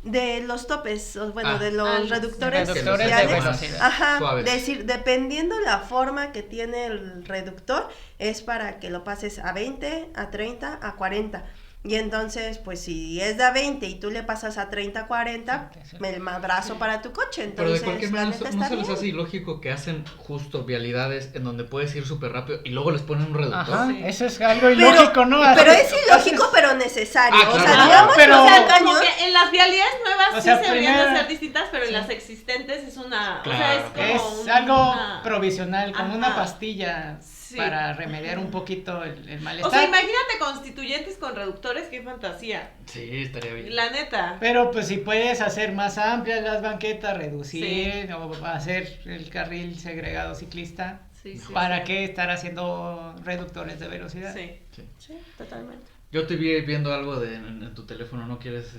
de los topes, bueno, de los los reductores reductores sociales. de velocidad. Ajá, Suaves. decir, dependiendo la forma que tiene el reductor, es para que lo pases a 20, a 30, a 40. Y entonces, pues si es de a 20 y tú le pasas a 30, 40, el madrazo para tu coche. Pero Entonces, de cualquier la manera, neta ¿no está se les bien. hace ilógico que hacen justo vialidades en donde puedes ir súper rápido y luego les ponen un reductor? Ajá, Sí. eso es algo ilógico, ¿no? Pero Haces- es ilógico, pero necesario. Ah, O sea, claro. digamos Pero- que O sea, cañón. como que en las vialidades nuevas O sea, sí se deberían de primero- ser distintas, pero en las existentes es una... Claro, o sea, es como Es una- algo provisional, como Ajá. una pastilla Sí. para remediar un poquito el malestar. O sea, imagínate constituyentes con reductores, qué fantasía. Sí, estaría bien. La neta. Pero pues si puedes hacer más amplias las banquetas, reducir o hacer el carril segregado ciclista, Sí, sí. ¿para qué estar haciendo reductores de velocidad? Sí. Sí. Sí, totalmente. Yo te vi viendo algo en tu teléfono, ¿no quieres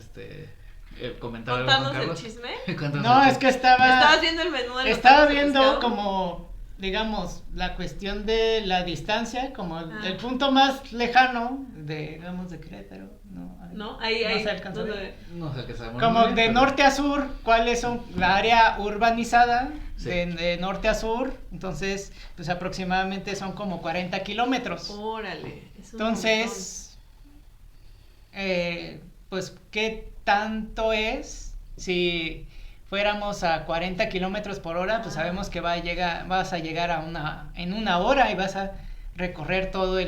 comentar algo, Juan ¿Contarnos el Carlos? chisme? Cuéntanos No, el es que chisme. Estabas viendo el menú de los estaba tacos de viendo pescado. como, digamos, la cuestión de la distancia, como Ah. el punto más lejano digamos, de Querétaro, ¿no? ¿No? Ahí, no ahí. se alcanza a ver. donde- No sé qué sabemos. Como muy bien, de pero- norte a sur, ¿cuáles son la área urbanizada? Sí. De norte a sur, entonces, pues aproximadamente son como 40 kilómetros. Órale. Es un Entonces, pues, ¿qué tanto es? Si fuéramos a 40 kilómetros por hora, pues sabemos que vas a llegar en una hora y vas a recorrer toda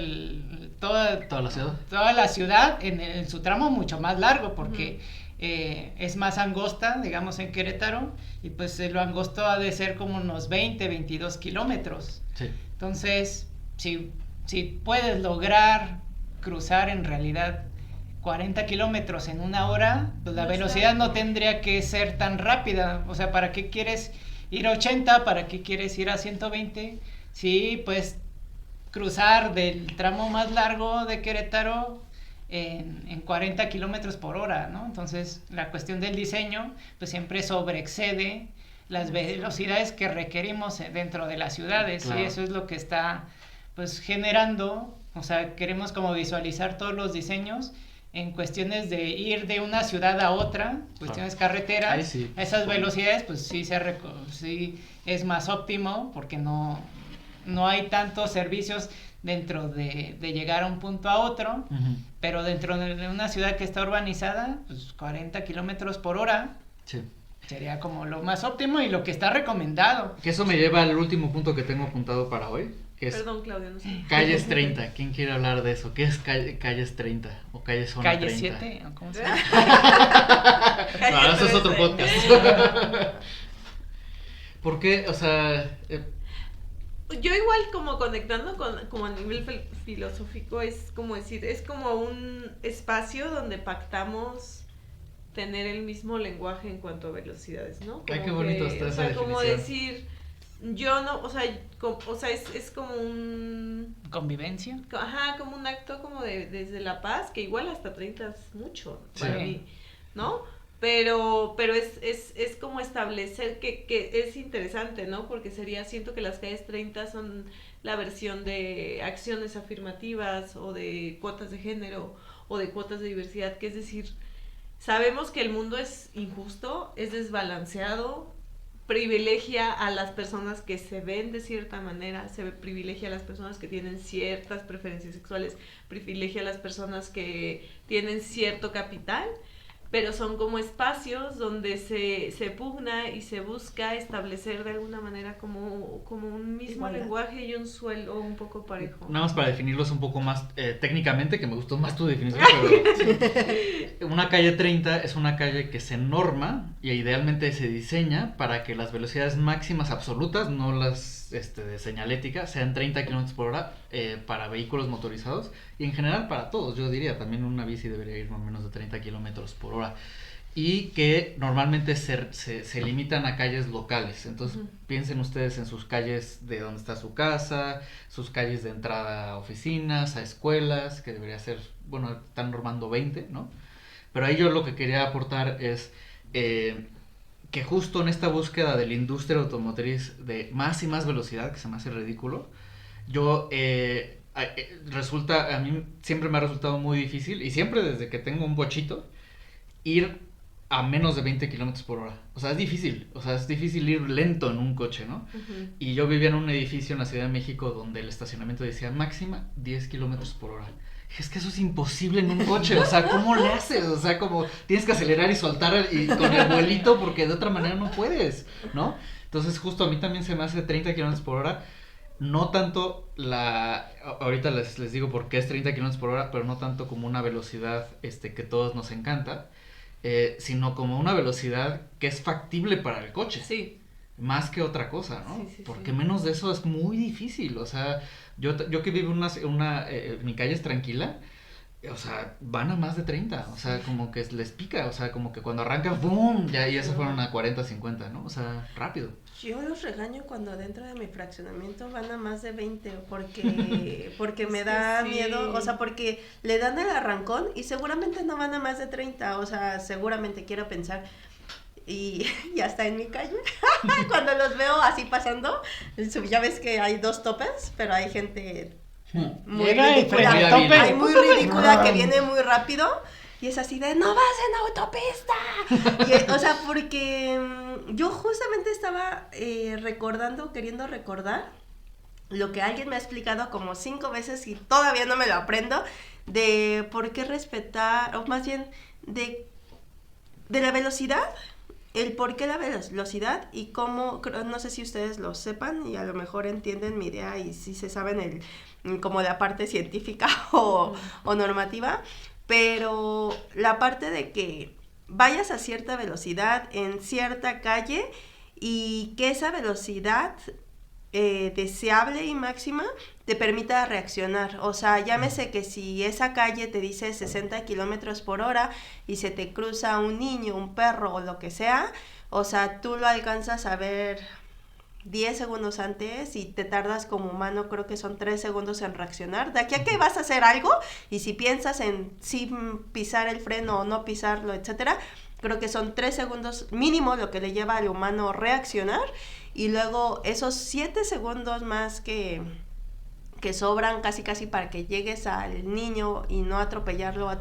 Toda la ciudad. en su tramo mucho más largo, porque es más angosta, digamos, en Querétaro, y pues lo angosto ha de ser como unos 22 kilómetros. Sí. Entonces, si puedes lograr cruzar en realidad 40 kilómetros en una hora, pues la No velocidad está- no tendría que ser tan rápida. O sea, ¿para qué quieres ir a 80? ¿Para qué quieres ir a 120? Sí, pues cruzar del tramo más largo de Querétaro en 40 kilómetros por hora, ¿no? Entonces, la cuestión del diseño, pues siempre sobreexcede las velocidades que requerimos dentro de las ciudades, Claro. y eso es lo que está, pues, generando, o sea, queremos como visualizar todos los diseños en cuestiones de ir de una ciudad a otra, cuestiones carreteras, Ahí sí. a esas velocidades, pues sí es más óptimo, porque no hay tantos servicios dentro de llegar a un punto a otro, Ujú. pero dentro de una ciudad que está urbanizada, pues 40 kilómetros por hora Sí. sería como lo más óptimo y lo que está recomendado. Que eso me lleva al último punto que tengo apuntado para hoy, que es Perdón, Claudio, no sé. Calles 30. ¿Quién quiere hablar de eso? ¿Qué es Calles 30 o Calles Zona Calle 30? 7, ¿o cómo se llama? No, eso es otro 13. podcast. ¿Por qué? O sea, Yo igual como conectando como a nivel filosófico es como decir, es como un espacio donde pactamos tener el mismo lenguaje en cuanto a velocidades, ¿no? Ay, qué bonito está o esa sea, como definición. decir, yo no, o sea, es como un, Convivencia. como un acto como desde la paz, que igual hasta 30 es mucho Sí. para mí, ¿no? Pero es como establecer que es interesante, ¿no? Porque siento que las calles 30 son la versión de acciones afirmativas o de cuotas de género o de cuotas de diversidad, que es decir, sabemos que el mundo es injusto, es desbalanceado, privilegia a las personas que se ven de cierta manera, privilegia a las personas que tienen ciertas preferencias sexuales, privilegia a las personas que tienen cierto capital, pero son como espacios donde se pugna y se busca establecer de alguna manera como un mismo Igualdad. lenguaje y un suelo un poco parejo. Nada más para definirlos un poco más técnicamente, que me gustó más tu definición, pero una calle 30 es una calle que se norma y idealmente se diseña para que las velocidades máximas absolutas, no las de señalética, sean 30 km por hora para vehículos motorizados y en general para todos, yo diría, también una bici debería ir más o menos de 30 km por hora. Y que normalmente se limitan a calles locales. Entonces, piensen ustedes en sus calles de donde está su casa, sus calles de entrada a oficinas, a escuelas, que debería ser, bueno, están normando 20, ¿no? Pero ahí yo lo que quería aportar es que justo en esta búsqueda de la industria automotriz de más y más velocidad, que se me hace ridículo, yo... a mí siempre me ha resultado muy difícil, y siempre desde que tengo un bochito, ir a menos de 20 kilómetros por hora. O sea, es difícil ir lento en un coche, ¿no? Y yo vivía en un edificio en la Ciudad de México donde el estacionamiento decía máxima 10 kilómetros por hora. Dije, es que eso es imposible en un coche, o sea, ¿cómo le haces? O sea, como tienes que acelerar y soltar con el vuelito porque de otra manera no puedes, ¿no? Entonces, justo a mí también se me hace 30 kilómetros por hora. No tanto ahorita les digo por qué es 30 kilómetros por hora, pero no tanto como una velocidad que todos nos encanta, sino como una velocidad que es factible para el coche. Sí. Más que otra cosa, ¿no? Sí, porque menos de eso es muy difícil. O sea, yo que vivo mi calle es tranquila, o sea, van a más de 30, o sea, como que les pica, o sea, como que cuando arrancan, ¡boom! Ya se fueron a 40, 50, ¿no? O sea, rápido. Yo los regaño cuando dentro de mi fraccionamiento van a más de 20 porque me da miedo, o sea, porque le dan el arrancón y seguramente no van a más de 30, o sea, seguramente quiero pensar. Y ya está en mi calle, cuando los veo así pasando, ya ves que hay 2 topes, pero hay gente muy ridícula que viene muy rápido. Y es así de, ¡no vas en autopista! O sea, porque yo justamente estaba queriendo recordar lo que alguien me ha explicado como 5 veces y todavía no me lo aprendo, de por qué respetar, o más bien de la velocidad, el por qué la velocidad y cómo, no sé si ustedes lo sepan y a lo mejor entienden mi idea y si se saben como la parte científica o normativa, pero la parte de que vayas a cierta velocidad en cierta calle y que esa velocidad deseable y máxima te permita reaccionar. O sea, llámese que si esa calle te dice 60 kilómetros por hora y se te cruza un niño, un perro o lo que sea, o sea, tú lo alcanzas a ver 10 segundos antes y te tardas como humano, creo que son 3 segundos en reaccionar. De aquí a que vas a hacer algo y si piensas en si pisar el freno o no pisarlo, etcétera, creo que son 3 segundos mínimo lo que le lleva al humano reaccionar y luego esos 7 segundos más que sobran casi para que llegues al niño y no atropellarlo,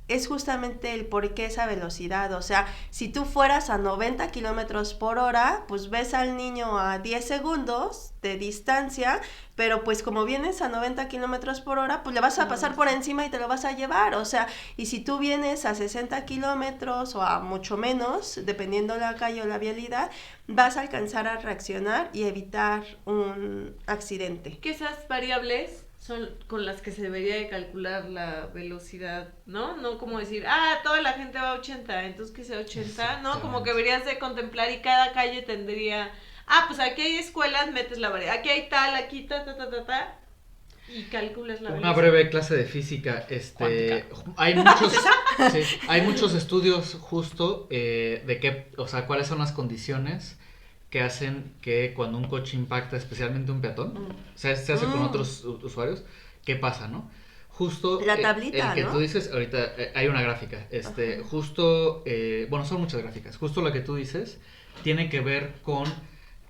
es justamente el por qué esa velocidad. O sea, si tú fueras a 90 kilómetros por hora, pues ves al niño a 10 segundos de distancia, pero pues como vienes a 90 kilómetros por hora, pues le vas a pasar por encima y te lo vas a llevar. O sea, y si tú vienes a 60 kilómetros o a mucho menos, dependiendo la calle o la vialidad, vas a alcanzar a reaccionar y evitar un accidente. Que esas variables son con las que se debería de calcular la velocidad, ¿no? No como decir, toda la gente va a 80, entonces que sea 80, ¿no? Como que deberías de contemplar y cada calle tendría, pues aquí hay escuelas, metes la variedad, aquí hay tal, aquí y calculas la velocidad. Una breve clase de física, hay muchos estudios justo de qué, o sea, cuáles son las condiciones que hacen que cuando un coche impacta, especialmente un peatón, se hace con otros usuarios, ¿qué pasa, no? Justo la tablita, el que ¿no? tú dices, ahorita hay una gráfica, justo, bueno, son muchas gráficas, justo la que tú dices tiene que ver con,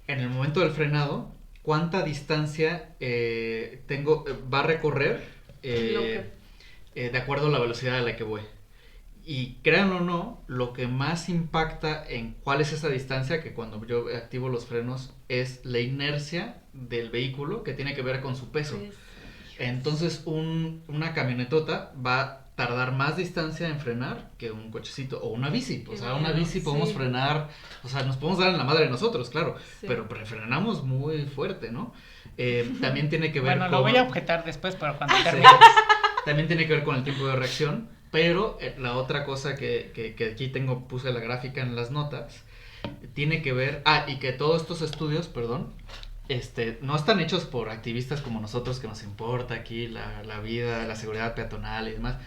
en el momento del frenado, cuánta distancia va a recorrer de acuerdo a la velocidad a la que voy. Y créanlo o no, lo que más impacta en cuál es esa distancia, que cuando yo activo los frenos, es la inercia del vehículo que tiene que ver con su peso. Entonces una camionetota va tardar más distancia en frenar que un cochecito o una bici. O sea, una bici podemos frenar, o sea, nos podemos dar en la madre de nosotros, claro, pero frenamos muy fuerte, ¿no? También tiene que ver con... Bueno, lo voy a objetar después, pero cuando termines. También tiene que ver con el tiempo de reacción, pero la otra cosa que aquí puse la gráfica en las notas, tiene que ver, y que todos estos estudios, no están hechos por activistas como nosotros, que nos importa aquí la vida, la seguridad peatonal y demás.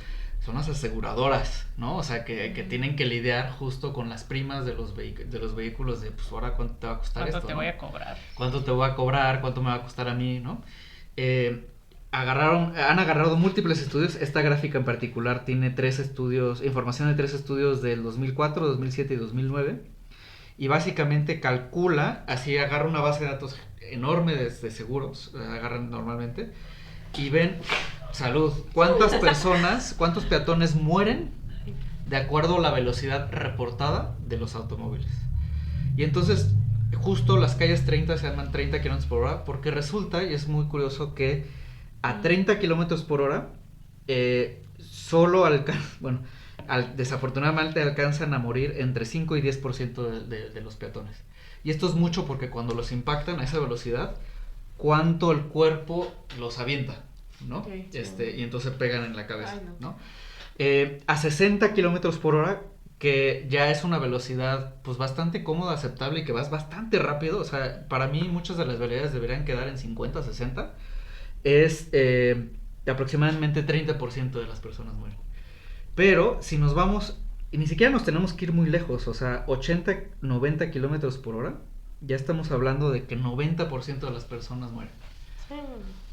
Son las aseguradoras, ¿no? O sea, que tienen que lidiar justo con las primas de los vehículos de, pues, ahora, ¿cuánto te va a costar esto? ¿Cuánto te voy a cobrar? ¿Cuánto te voy a cobrar? ¿Cuánto me va a costar a mí, no? Han agarrado múltiples estudios. Esta gráfica en particular tiene información de 3 estudios del 2004, 2007 y 2009. Y básicamente calcula, así agarra una base de datos enorme de seguros, agarran normalmente, y ven, cuántas personas, cuántos peatones mueren de acuerdo a la velocidad reportada de los automóviles. Y entonces, justo las calles 30 se llaman 30 km por hora, porque resulta, y es muy curioso, que a 30 km por hora, desafortunadamente alcanzan a morir entre 5 y 10% de los peatones. Y esto es mucho porque cuando los impactan a esa velocidad, cuánto el cuerpo los avienta, ¿no? Okay. Y entonces pegan en la cabeza, ¿no? A 60 kilómetros por hora, que ya es una velocidad pues bastante cómoda, aceptable, y que vas bastante rápido. O sea, para mí muchas de las velocidades deberían quedar en 50, 60. Es aproximadamente 30% de las personas mueren. Pero si nos vamos, y ni siquiera nos tenemos que ir muy lejos, o sea, 80, 90 kilómetros por hora, ya estamos hablando de que 90% de las personas mueren.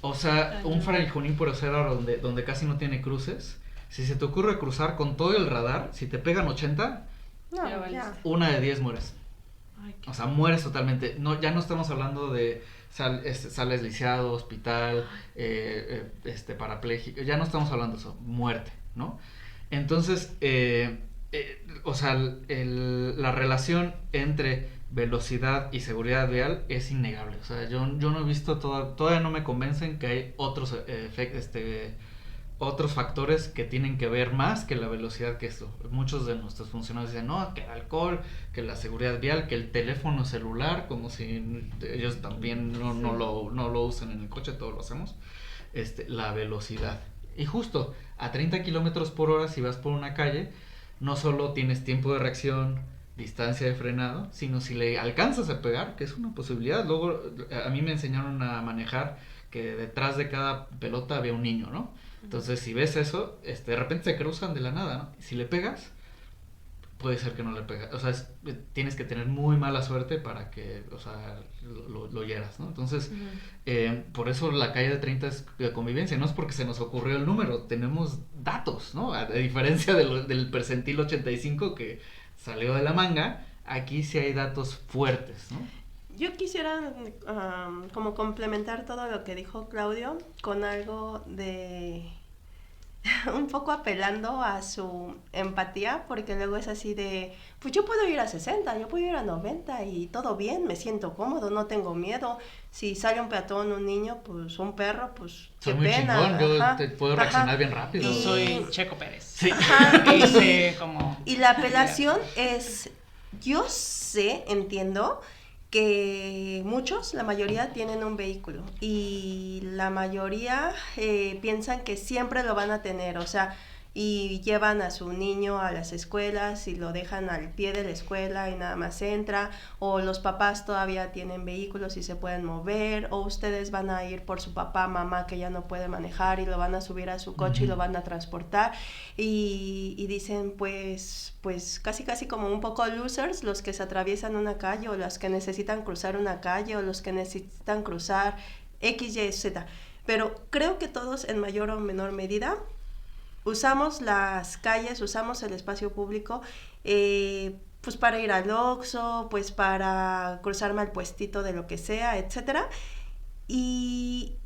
O sea, un Fray Junín por Acera donde casi no tiene cruces, si se te ocurre cruzar con todo el radar, si te pegan 80, una de 10 mueres. O sea, mueres totalmente. No, ya no estamos hablando de sales lisiado, hospital, parapléjico, ya no estamos hablando de eso, muerte, ¿no? Entonces, o sea, la relación entre velocidad y seguridad vial es innegable. O sea, yo no he visto, todavía no me convencen que hay otros factores que tienen que ver más que la velocidad que esto. Muchos de nuestros funcionarios dicen, no, que el alcohol, que la seguridad vial, que el teléfono celular, como si ellos también no lo usen en el coche, todos lo hacemos. La velocidad. Y justo a 30 kilómetros por hora, si vas por una calle, no solo tienes tiempo de reacción, distancia de frenado, sino si le alcanzas a pegar, que es una posibilidad. Luego a mí me enseñaron a manejar que detrás de cada pelota había un niño, ¿no? Entonces si ves eso, de repente se cruzan de la nada, ¿no? Si le pegas, puede ser que no le pegas. O sea, tienes que tener muy mala suerte para que, o sea, lo hieras, ¿no? Entonces, por eso la calle de 30 es de convivencia. No es porque se nos ocurrió el número, tenemos datos, ¿no? A diferencia del percentil 85 que salió de la manga, aquí sí hay datos fuertes, ¿no? Yo quisiera como complementar todo lo que dijo Claudio con algo de un poco apelando a su empatía, porque luego es así de, pues yo puedo ir a 60, yo puedo ir a 90 y todo bien, me siento cómodo, no tengo miedo. Si sale un peatón, un niño, pues un perro, pues soy qué muy pena. Chingón, yo te puedo reaccionar bien rápido. Yo soy Checo Pérez. Sí. Y la apelación es, yo entiendo que muchos, la mayoría tienen un vehículo y la mayoría piensan que siempre lo van a tener, o sea, y llevan a su niño a las escuelas y lo dejan al pie de la escuela y nada más entra, o los papás todavía tienen vehículos y se pueden mover, o ustedes van a ir por su papá, mamá que ya no puede manejar y lo van a subir a su coche y lo van a transportar y dicen pues casi como un poco losers los que se atraviesan una calle o los que necesitan cruzar una calle o los que necesitan cruzar X, Y, Z, pero creo que todos en mayor o menor medida usamos las calles, usamos el espacio público, pues para ir al Oxxo, pues para cruzarme al puestito de lo que sea, etcétera. Y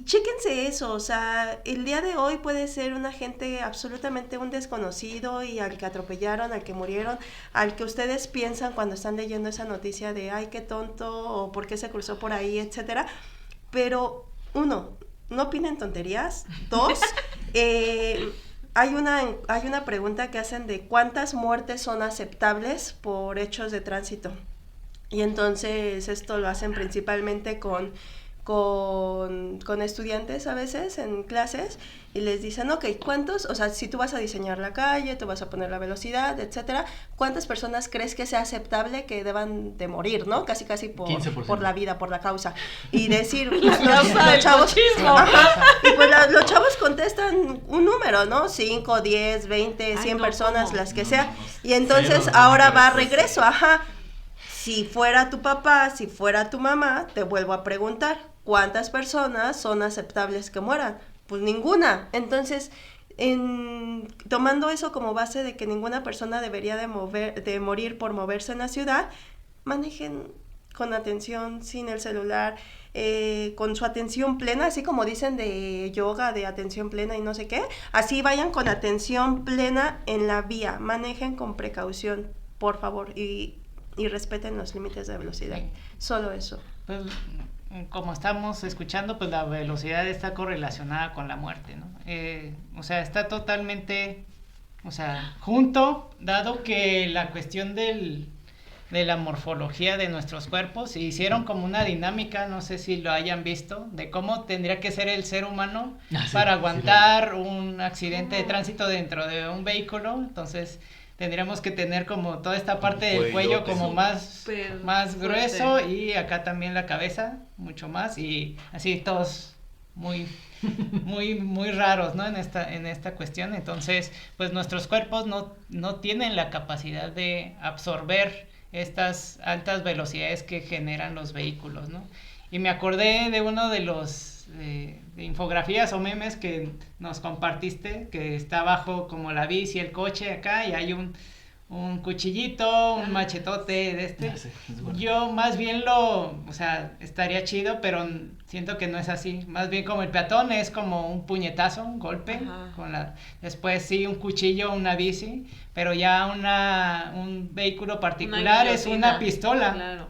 chéquense eso, o sea, el día de hoy puede ser una gente absolutamente un desconocido y al que atropellaron, al que murieron, al que ustedes piensan cuando están leyendo esa noticia de ay, qué tonto, o por qué se cruzó por ahí, etcétera. Pero, 1, no opinen tonterías. 2, Hay una pregunta que hacen de cuántas muertes son aceptables por hechos de tránsito. Y entonces esto lo hacen principalmente con estudiantes a veces en clases y les dicen, ok, ¿cuántos? O sea, si tú vas a diseñar la calle, tú vas a poner la velocidad, etcétera, ¿cuántas personas crees que sea aceptable que deban de morir, ¿no? Casi por la vida, por la causa. Y decir, los chavos, y pues los chavos contestan un número, ¿no? 5, 10, 20, 100 personas, las que sea. Y entonces ahora va a regreso, Si fuera tu papá, si fuera tu mamá, te vuelvo a preguntar, ¿cuántas personas son aceptables que mueran? Pues ninguna. Entonces, tomando eso como base de que ninguna persona debería de morir por moverse en la ciudad, manejen con atención, sin el celular, con su atención plena, así como dicen de yoga, de atención plena y no sé qué, así vayan con atención plena en la vía, manejen con precaución, por favor, y respeten los límites de velocidad. Solo eso. Pues, como estamos escuchando, pues la velocidad está correlacionada con la muerte, ¿no? O sea, está totalmente, junto, dado que la cuestión de la morfología de nuestros cuerpos, hicieron como una dinámica, no sé si lo hayan visto, de cómo tendría que ser el ser humano para aguantar un accidente de tránsito dentro de un vehículo. Entonces tendríamos que tener como toda esta parte del cuello como más grueso, y acá también la cabeza mucho más, y así todos muy raros, ¿no? En esta cuestión. Entonces, pues nuestros cuerpos no tienen la capacidad de absorber estas altas velocidades que generan los vehículos, ¿no? Y me acordé de uno de los de infografías o memes que nos compartiste, que está abajo como la bici, el coche acá, y hay un cuchillito, un machetote de este. Sí, bueno. Yo más bien estaría chido, pero siento que no es así. Más bien como el peatón es como un puñetazo, un golpe, después sí un cuchillo, una bici, pero ya un vehículo particular es una pistola. Claro.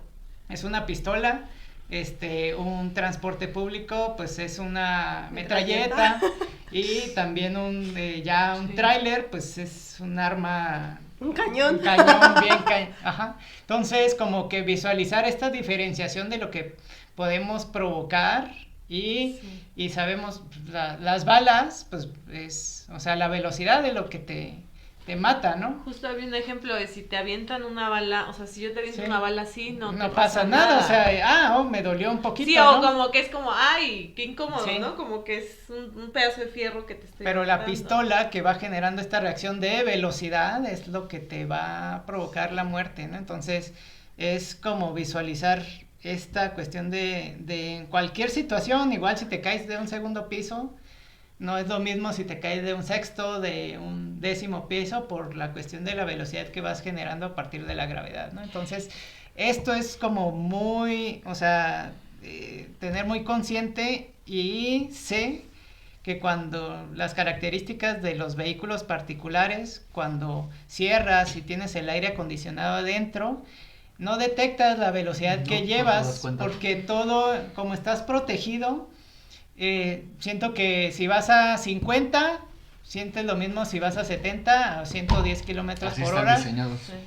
Es una pistola. Un transporte público pues es una metralleta y también un tráiler pues es un arma, un cañón bien entonces como que visualizar esta diferenciación de lo que podemos provocar y sabemos las balas pues es, la velocidad de lo que te mata, ¿no? Justo había un ejemplo de si te avientan una bala, si yo te aviento una bala así, no pasa nada, me dolió un poquito, sí, o ¿no? Como que es como, ay, qué incómodo, ¿no? Como que es un pedazo de fierro que te estoy Pero la pistola que va generando esta reacción de velocidad es lo que te va a provocar la muerte, ¿no? Entonces, es como visualizar esta cuestión de en cualquier situación, igual si te caes de un segundo piso, no es lo mismo si te caes de un sexto, de un 10º piso, por la cuestión de la velocidad que vas generando a partir de la gravedad, ¿no? Entonces, esto es como muy, tener muy consciente, y sé que cuando las características de los vehículos particulares, cuando cierras y tienes el aire acondicionado adentro, no detectas la velocidad que llevas, porque todo, como estás protegido, siento que si vas a 50, sientes lo mismo si vas a 70 o 110 kilómetros por hora.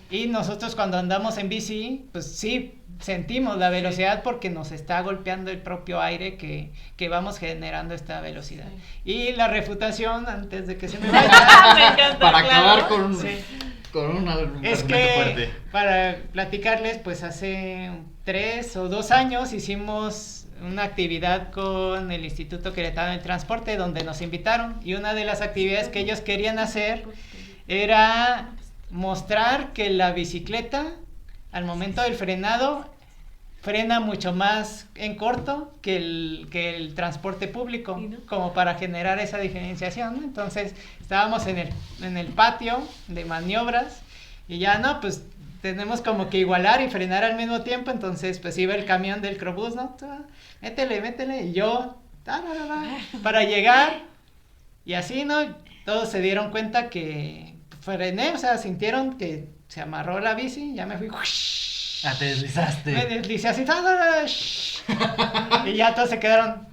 Y nosotros cuando andamos en bici, pues sí, sentimos la velocidad porque nos está golpeando el propio aire que vamos generando esta velocidad. Y la refutación, antes de que se me vaya, me encanta, para acabar con un es que fuerte. Para platicarles, pues hace 3 o 2 años hicimos una actividad con el Instituto Queretano del Transporte, donde nos invitaron, y una de las actividades que ellos querían hacer era mostrar que la bicicleta al momento del frenado frena mucho más en corto que el transporte público, como para generar esa diferenciación, ¿no? Entonces estábamos en el patio de maniobras y ya pues tenemos como que igualar y frenar al mismo tiempo. Entonces pues iba el camión del Crobús, ¿no? Métele, y yo para llegar, y así, ¿no? Todos se dieron cuenta que frené, sintieron que se amarró la bici, ya me fui, te deslizaste. Me deslicé así, y ya todos se quedaron,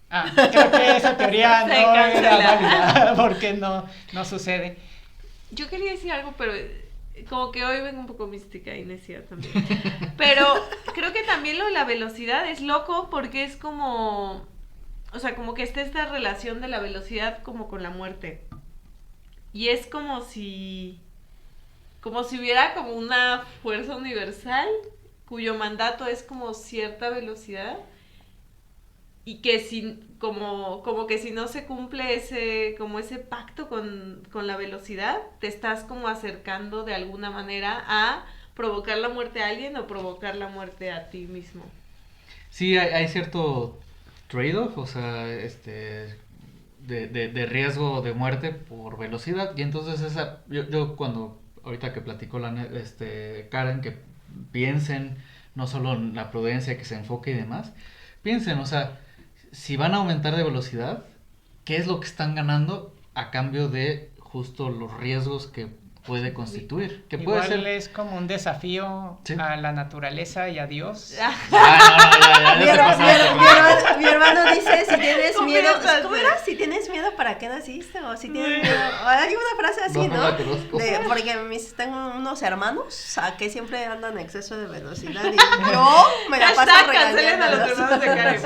Creo que esa teoría no era válida porque no sucede. Yo quería decir algo, pero como que hoy vengo un poco mística y necia también. Pero creo que también lo de la velocidad es loco porque es como... O sea, como que está esta relación de la velocidad como con la muerte. Y es como si hubiera como una fuerza universal cuyo mandato es como cierta velocidad y que como que si no se cumple ese pacto con la velocidad, te estás como acercando de alguna manera a provocar la muerte a alguien o provocar la muerte a ti mismo. Sí, hay cierto trade-off, o sea, de riesgo de muerte por velocidad, y entonces yo cuando ahorita que platicó Karen, que piensen no solo en la prudencia, que se enfoque y demás, piensen, o sea, si van a aumentar de velocidad, ¿qué es lo que están ganando a cambio de justo los riesgos que puede constituir? Que igual puede ser... es como un desafío a la naturaleza y a Dios. Mi hermano dice, si tienes miedo, ¿cómo era? Si tienes miedo, ¿para qué naciste? O si tienes miedo, hay una frase así, ¿no? Porque tengo unos hermanos que siempre andan en exceso de velocidad y yo me la paso regañando a los hermanos de Karen.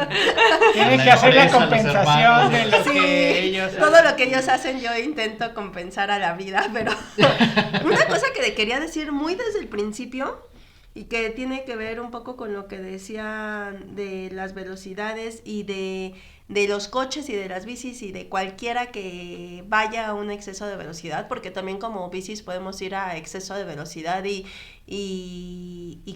Tienen que hacer la compensación de lo que ellos todo lo que ellos hacen yo intento compensar a la vida, pero una cosa que quería decir muy desde el principio y que tiene que ver un poco con lo que decían de las velocidades y de los coches y de las bicis y de cualquiera que vaya a un exceso de velocidad, porque también como bicis podemos ir a exceso de velocidad y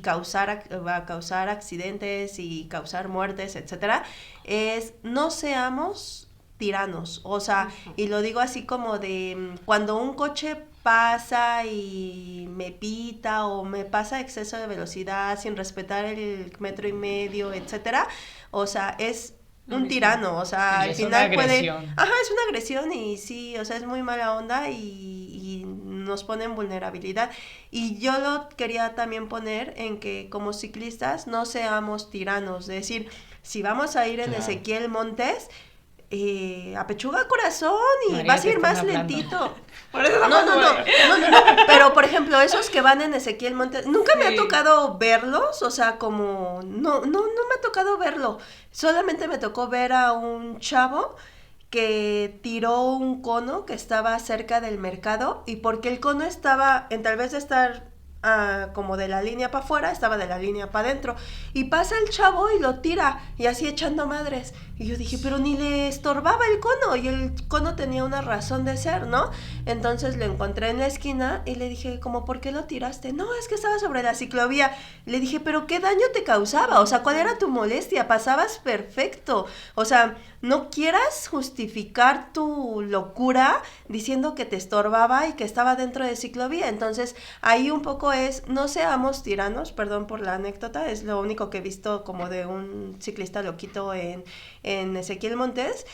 causar accidentes y causar muertes, etcétera, es no seamos tiranos, o sea, y lo digo así como de cuando un coche pasa y me pita o me pasa exceso de velocidad sin respetar el 1.5 metros, etcétera, o sea, es un tirano, o sea, sí, al final puede... es una agresión y sí, o sea, es muy mala onda y nos pone en vulnerabilidad. Y yo lo quería también poner en que como ciclistas no seamos tiranos, es decir, si vamos a ir en Ezequiel Montes, apechuga corazón y María, vas a ir más lentito. Por eso no, pero por ejemplo, esos que van en Ezequiel Montes, nunca me ha tocado verlos, o sea, como, no me ha tocado verlo, solamente me tocó ver a un chavo que tiró un cono que estaba cerca del mercado y porque el cono estaba, en tal vez de estar como de la línea para afuera, estaba de la línea para adentro y pasa el chavo y lo tira y así echando madres y yo dije, pero ni le estorbaba el cono y el cono tenía una razón de ser, ¿no? Entonces lo encontré en la esquina y le dije, como, ¿por qué lo tiraste? No, es que estaba sobre la ciclovía. Le dije, pero ¿qué daño te causaba? O sea, ¿cuál era tu molestia? Pasabas perfecto. O sea, no quieras justificar tu locura diciendo que te estorbaba y que estaba dentro de ciclovía. Entonces, ahí un poco no seamos tiranos, perdón por la anécdota, es lo único que he visto como de un ciclista loquito en Ezequiel Montes.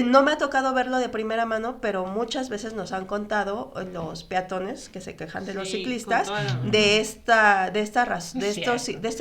No me ha tocado verlo de primera mano, pero muchas veces nos han contado los peatones que se quejan de los ciclistas de este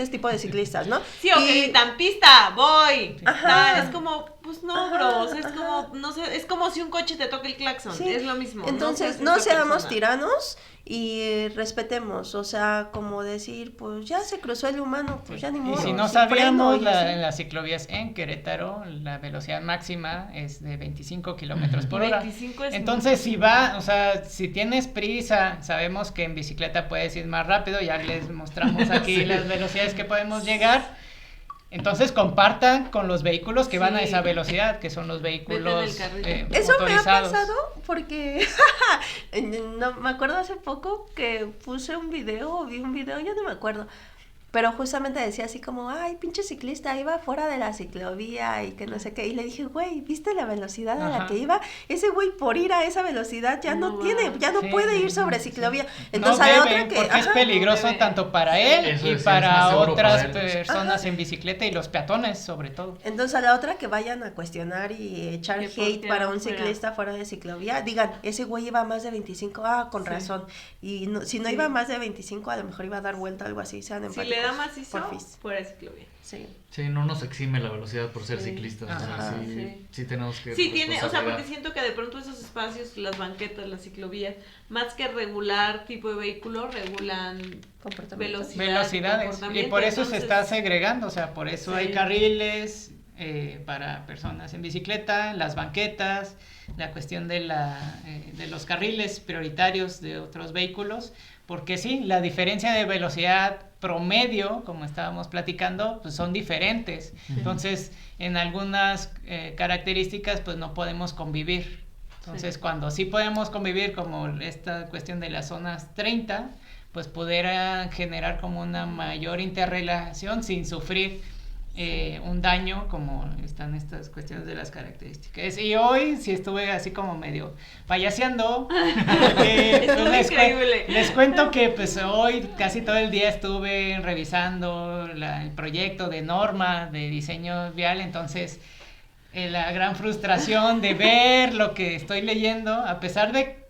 tipo de ciclistas, ¿no? Sí, o que gritan, pista, voy. Ajá. Es como, pues no, bros, es como, no sé, es como si un coche te toca el claxon, es lo mismo. Entonces, no seamos tiranos y respetemos, o sea, como decir, pues ya se cruzó el humano, pues ya ni modo. Y si no sabíamos, en las ciclovías en Querétaro, la velocidad máxima es de 25 kilómetros por hora. 25 es entonces, si tienes prisa, sabemos que en bicicleta puedes ir más rápido, ya les mostramos aquí las velocidades que podemos llegar. Entonces compartan con los vehículos que van a esa velocidad, que son los vehículos eso motorizados. Me ha pasado porque no me acuerdo hace poco que puse un video o vi un video, ya no me acuerdo, pero justamente decía así como, ay, pinche ciclista, iba fuera de la ciclovía y que no sé qué, y le dije, güey, ¿viste la velocidad a la que iba? Ese güey por ir a esa velocidad ya no puede ir sobre ciclovía. Entonces no a la debe, otra que porque es peligroso tanto para él y para otras personas en bicicleta y los peatones sobre todo. Entonces a la otra que vayan a cuestionar y echar hate para un ciclista fuera de ciclovía, digan, ese güey iba más de 25, con razón, y no, si no iba más de 25 a lo mejor iba a dar vuelta, algo así, sean empáticos. queda macizo, porfis. fuera de ciclovía. Sí. Sí, no nos exime la velocidad por ser ciclistas. O sea, sí tenemos que... Sí, tiene, o sea, porque siento que de pronto esos espacios, las banquetas, las ciclovías, más que regular tipo de vehículo, regulan velocidades. Y por eso se está segregando, o sea, por eso hay carriles para personas en bicicleta, las banquetas, la cuestión de los carriles prioritarios de otros vehículos, porque sí, la diferencia de velocidad promedio, como estábamos platicando, pues son diferentes. Entonces, en algunas características, pues no podemos convivir. Entonces, cuando sí podemos convivir, como esta cuestión de las zonas 30, pues poder generar como una mayor interrelación sin sufrir un daño, como están estas cuestiones de las características. Y hoy sí estuve así como medio payaseando. Les cuento que pues hoy casi todo el día estuve revisando el proyecto de norma de diseño vial, entonces la gran frustración de ver lo que estoy leyendo, a pesar de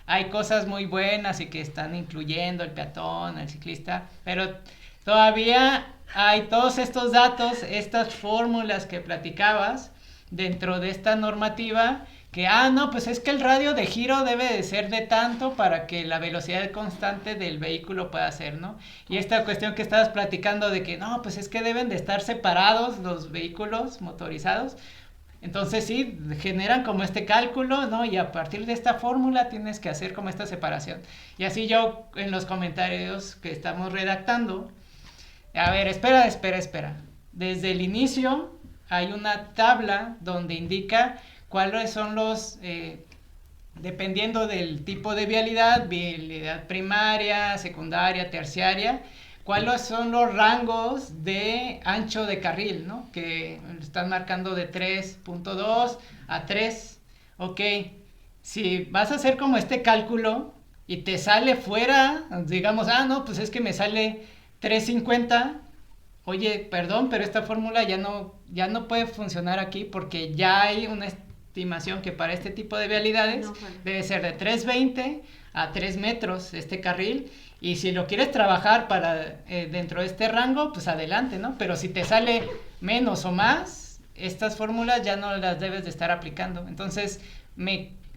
hay cosas muy buenas y que están incluyendo el peatón, el ciclista, pero todavía hay todos estos datos, estas fórmulas que platicabas dentro de esta normativa que, no, pues es que el radio de giro debe de ser de tanto para que la velocidad constante del vehículo pueda ser, ¿no? Y esta cuestión que estabas platicando de que, no, pues es que deben de estar separados los vehículos motorizados. Entonces sí, generan como este cálculo, ¿no? Y a partir de esta fórmula tienes que hacer como esta separación. Y así yo en los comentarios que estamos redactando, a ver, espera. Desde el inicio hay una tabla donde indica cuáles son los, dependiendo del tipo de vialidad primaria, secundaria, terciaria, cuáles son los rangos de ancho de carril, ¿no? Que están marcando de 3.2 a 3. Ok, si vas a hacer como este cálculo y te sale fuera, digamos, no, pues es que me sale 350, oye, perdón, pero esta fórmula ya no puede funcionar aquí porque ya hay una estimación que para este tipo de vialidades debe ser de 320 a 3 metros este carril, y si lo quieres trabajar para dentro de este rango, pues adelante, ¿no? Pero si te sale menos o más, estas fórmulas ya no las debes de estar aplicando. Entonces,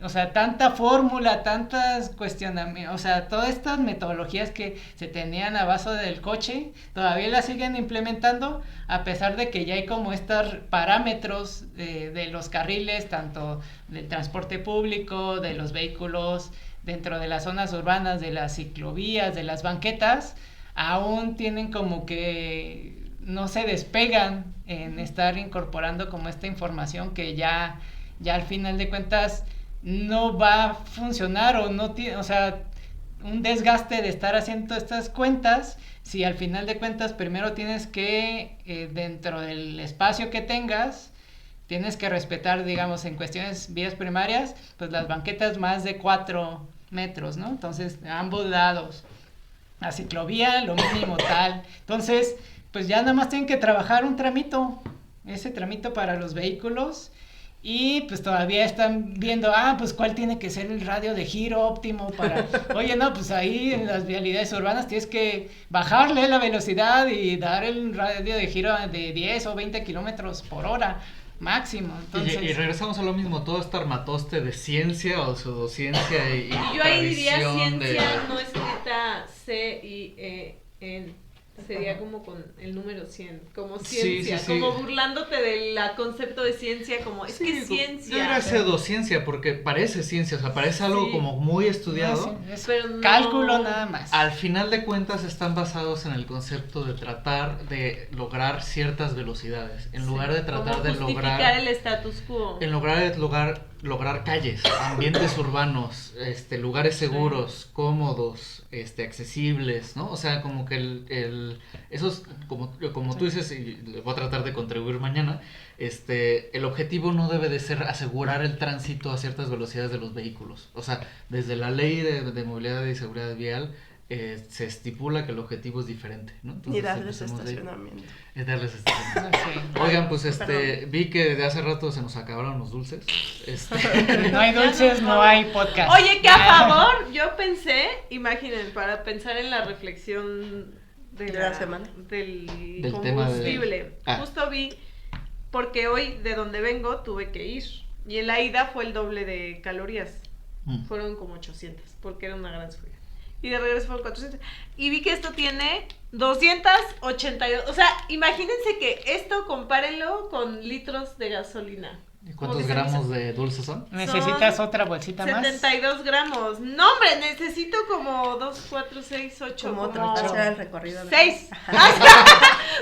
o sea, tanta fórmula, tantas cuestionamientos, o sea, todas estas metodologías que se tenían a base del coche, todavía las siguen implementando, a pesar de que ya hay como estos parámetros de los carriles, tanto del transporte público, de los vehículos dentro de las zonas urbanas, de las ciclovías, de las banquetas, aún tienen como que no se despegan en estar incorporando como esta información que ya al final de cuentas no va a funcionar, o no tiene, o sea, un desgaste de estar haciendo estas cuentas, si al final de cuentas primero tienes que, dentro del espacio que tengas, tienes que respetar, digamos, en cuestiones vías primarias, pues las banquetas más de 4 metros, ¿no? Entonces, a ambos lados, la ciclovía, lo mínimo tal. Entonces, pues ya nada más tienen que trabajar ese tramito para los vehículos. Y pues todavía están viendo, pues cuál tiene que ser el radio de giro óptimo para... Oye, no, pues ahí en las vialidades urbanas tienes que bajarle la velocidad y dar el radio de giro de 10 o 20 kilómetros por hora máximo. Entonces... Y regresamos a lo mismo, todo este armatoste de ciencia o pseudociencia y yo ahí diría ciencia no escrita C-I-E-N. Sería como con el número 100, como ciencia, sí. Como burlándote del concepto de ciencia, como es que ciencia. Yo era pseudociencia porque parece ciencia, o sea, parece algo como muy estudiado. Pero no, cálculo nada más. Al final de cuentas están basados en el concepto de tratar de lograr ciertas velocidades, en lugar de tratar de lograr el status quo. En lugar de lograr calles, ambientes urbanos, lugares seguros, cómodos, accesibles, ¿no? O sea, como que esos, como tú dices, y voy a tratar de contribuir mañana, el objetivo no debe de ser asegurar el tránsito a ciertas velocidades de los vehículos. O sea, desde la ley de movilidad y seguridad vial, se estipula que el objetivo es diferente, ¿no? Entonces, y darles estacionamiento. Oigan, pues vi que desde hace rato se nos acabaron los dulces. No hay dulces, no hay podcast. Oye, que a favor, yo pensé, imaginen, para pensar en la reflexión de la semana. Del combustible. Justo vi, porque hoy de donde vengo tuve que ir. Y en la ida fue el doble de calorías. Fueron como 800, porque era una gran subida. Y de regreso fueron 400. Y vi que esto tiene 282. O sea, imagínense que esto compárenlo con litros de gasolina. ¿Y cuántos gramos de dulce son? ¿Necesitas otra bolsita más? 72 gramos. No, hombre, necesito como 2, 4, 6, 8. Como otro, hacer el recorrido. 6.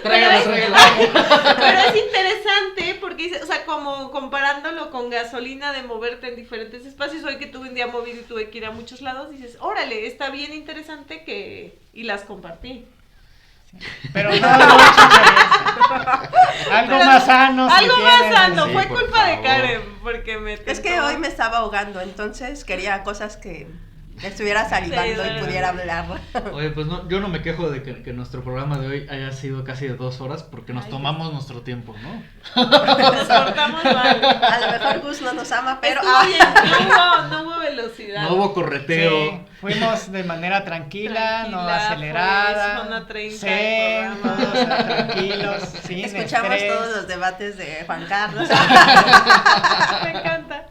Tráigala. Pero es interesante porque dice, o sea, como comparándolo con gasolina de moverte en diferentes espacios. Hoy que tuve un día movido y tuve que ir a muchos lados, dices, órale, está bien interesante que... Y las compartí. Pero no, algo más sano. Algo más sano, sí, fue por culpa de favor. Karen, porque me... Es que hoy me estaba ahogando, entonces quería cosas que estuviera salivando y pudiera hablar. Oye, pues no, yo no me quejo de que nuestro programa de hoy haya sido casi de 2 horas porque nos tomamos nuestro tiempo, ¿no? Nos cortamos mal. A lo mejor Gus no nos ama, pero... Estuvo bien, no hubo velocidad. No hubo correteo. Sí, fuimos de manera tranquila, no acelerada. Fue zona 30 zen, tranquilos, sin Escuchamos estrés. todos los debates de Juan Carlos. Me encanta.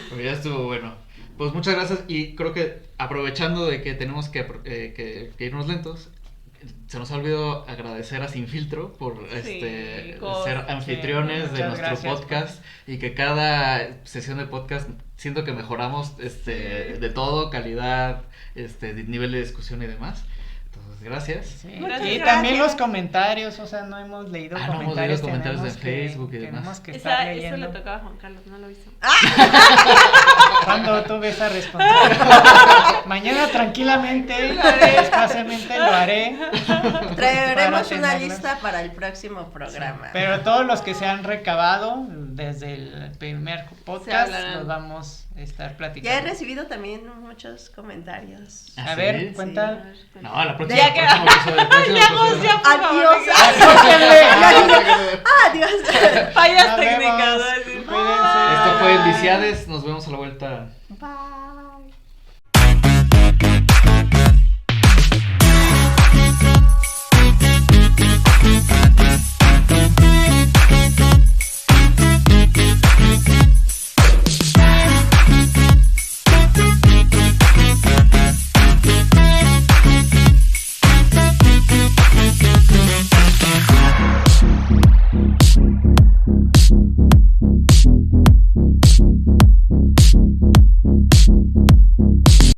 Pero ya estuvo bueno. Pues muchas gracias y creo que aprovechando de que tenemos que irnos lentos, se nos ha olvidado agradecer a Sin Filtro por ser anfitriones de nuestro podcast y que cada sesión de podcast siento que mejoramos de todo, calidad, nivel de discusión y demás. Entonces, gracias. Sí. Gracias. Y también los comentarios, o sea, no hemos leído No hemos comentarios. leído comentarios de tenemos que- Facebook y demás. Tenemos que estar Eso leyendo. le tocaba a Juan Carlos, no lo hizo. Cuando tuve esa responsabilidad. Mañana tranquilamente, despaciamente lo haré. Traeremos Para una tenerlos. lista para el próximo programa. Pero todos los que se han recabado desde el primer podcast hablarán. los vamos a estar Ya he platicando. recibido también muchos comentarios. ¿Ah, A sí? ver, cuenta. No, la próxima. Ya que- próximo episodio, el próximo Ya, episodio. ya, por favor, Adiós. venga. Adiós. Fallas Nos técnicas, vemos. ¿no? Es decir, Cuídense. Esto fue Viciades, nos vemos a la vuelta.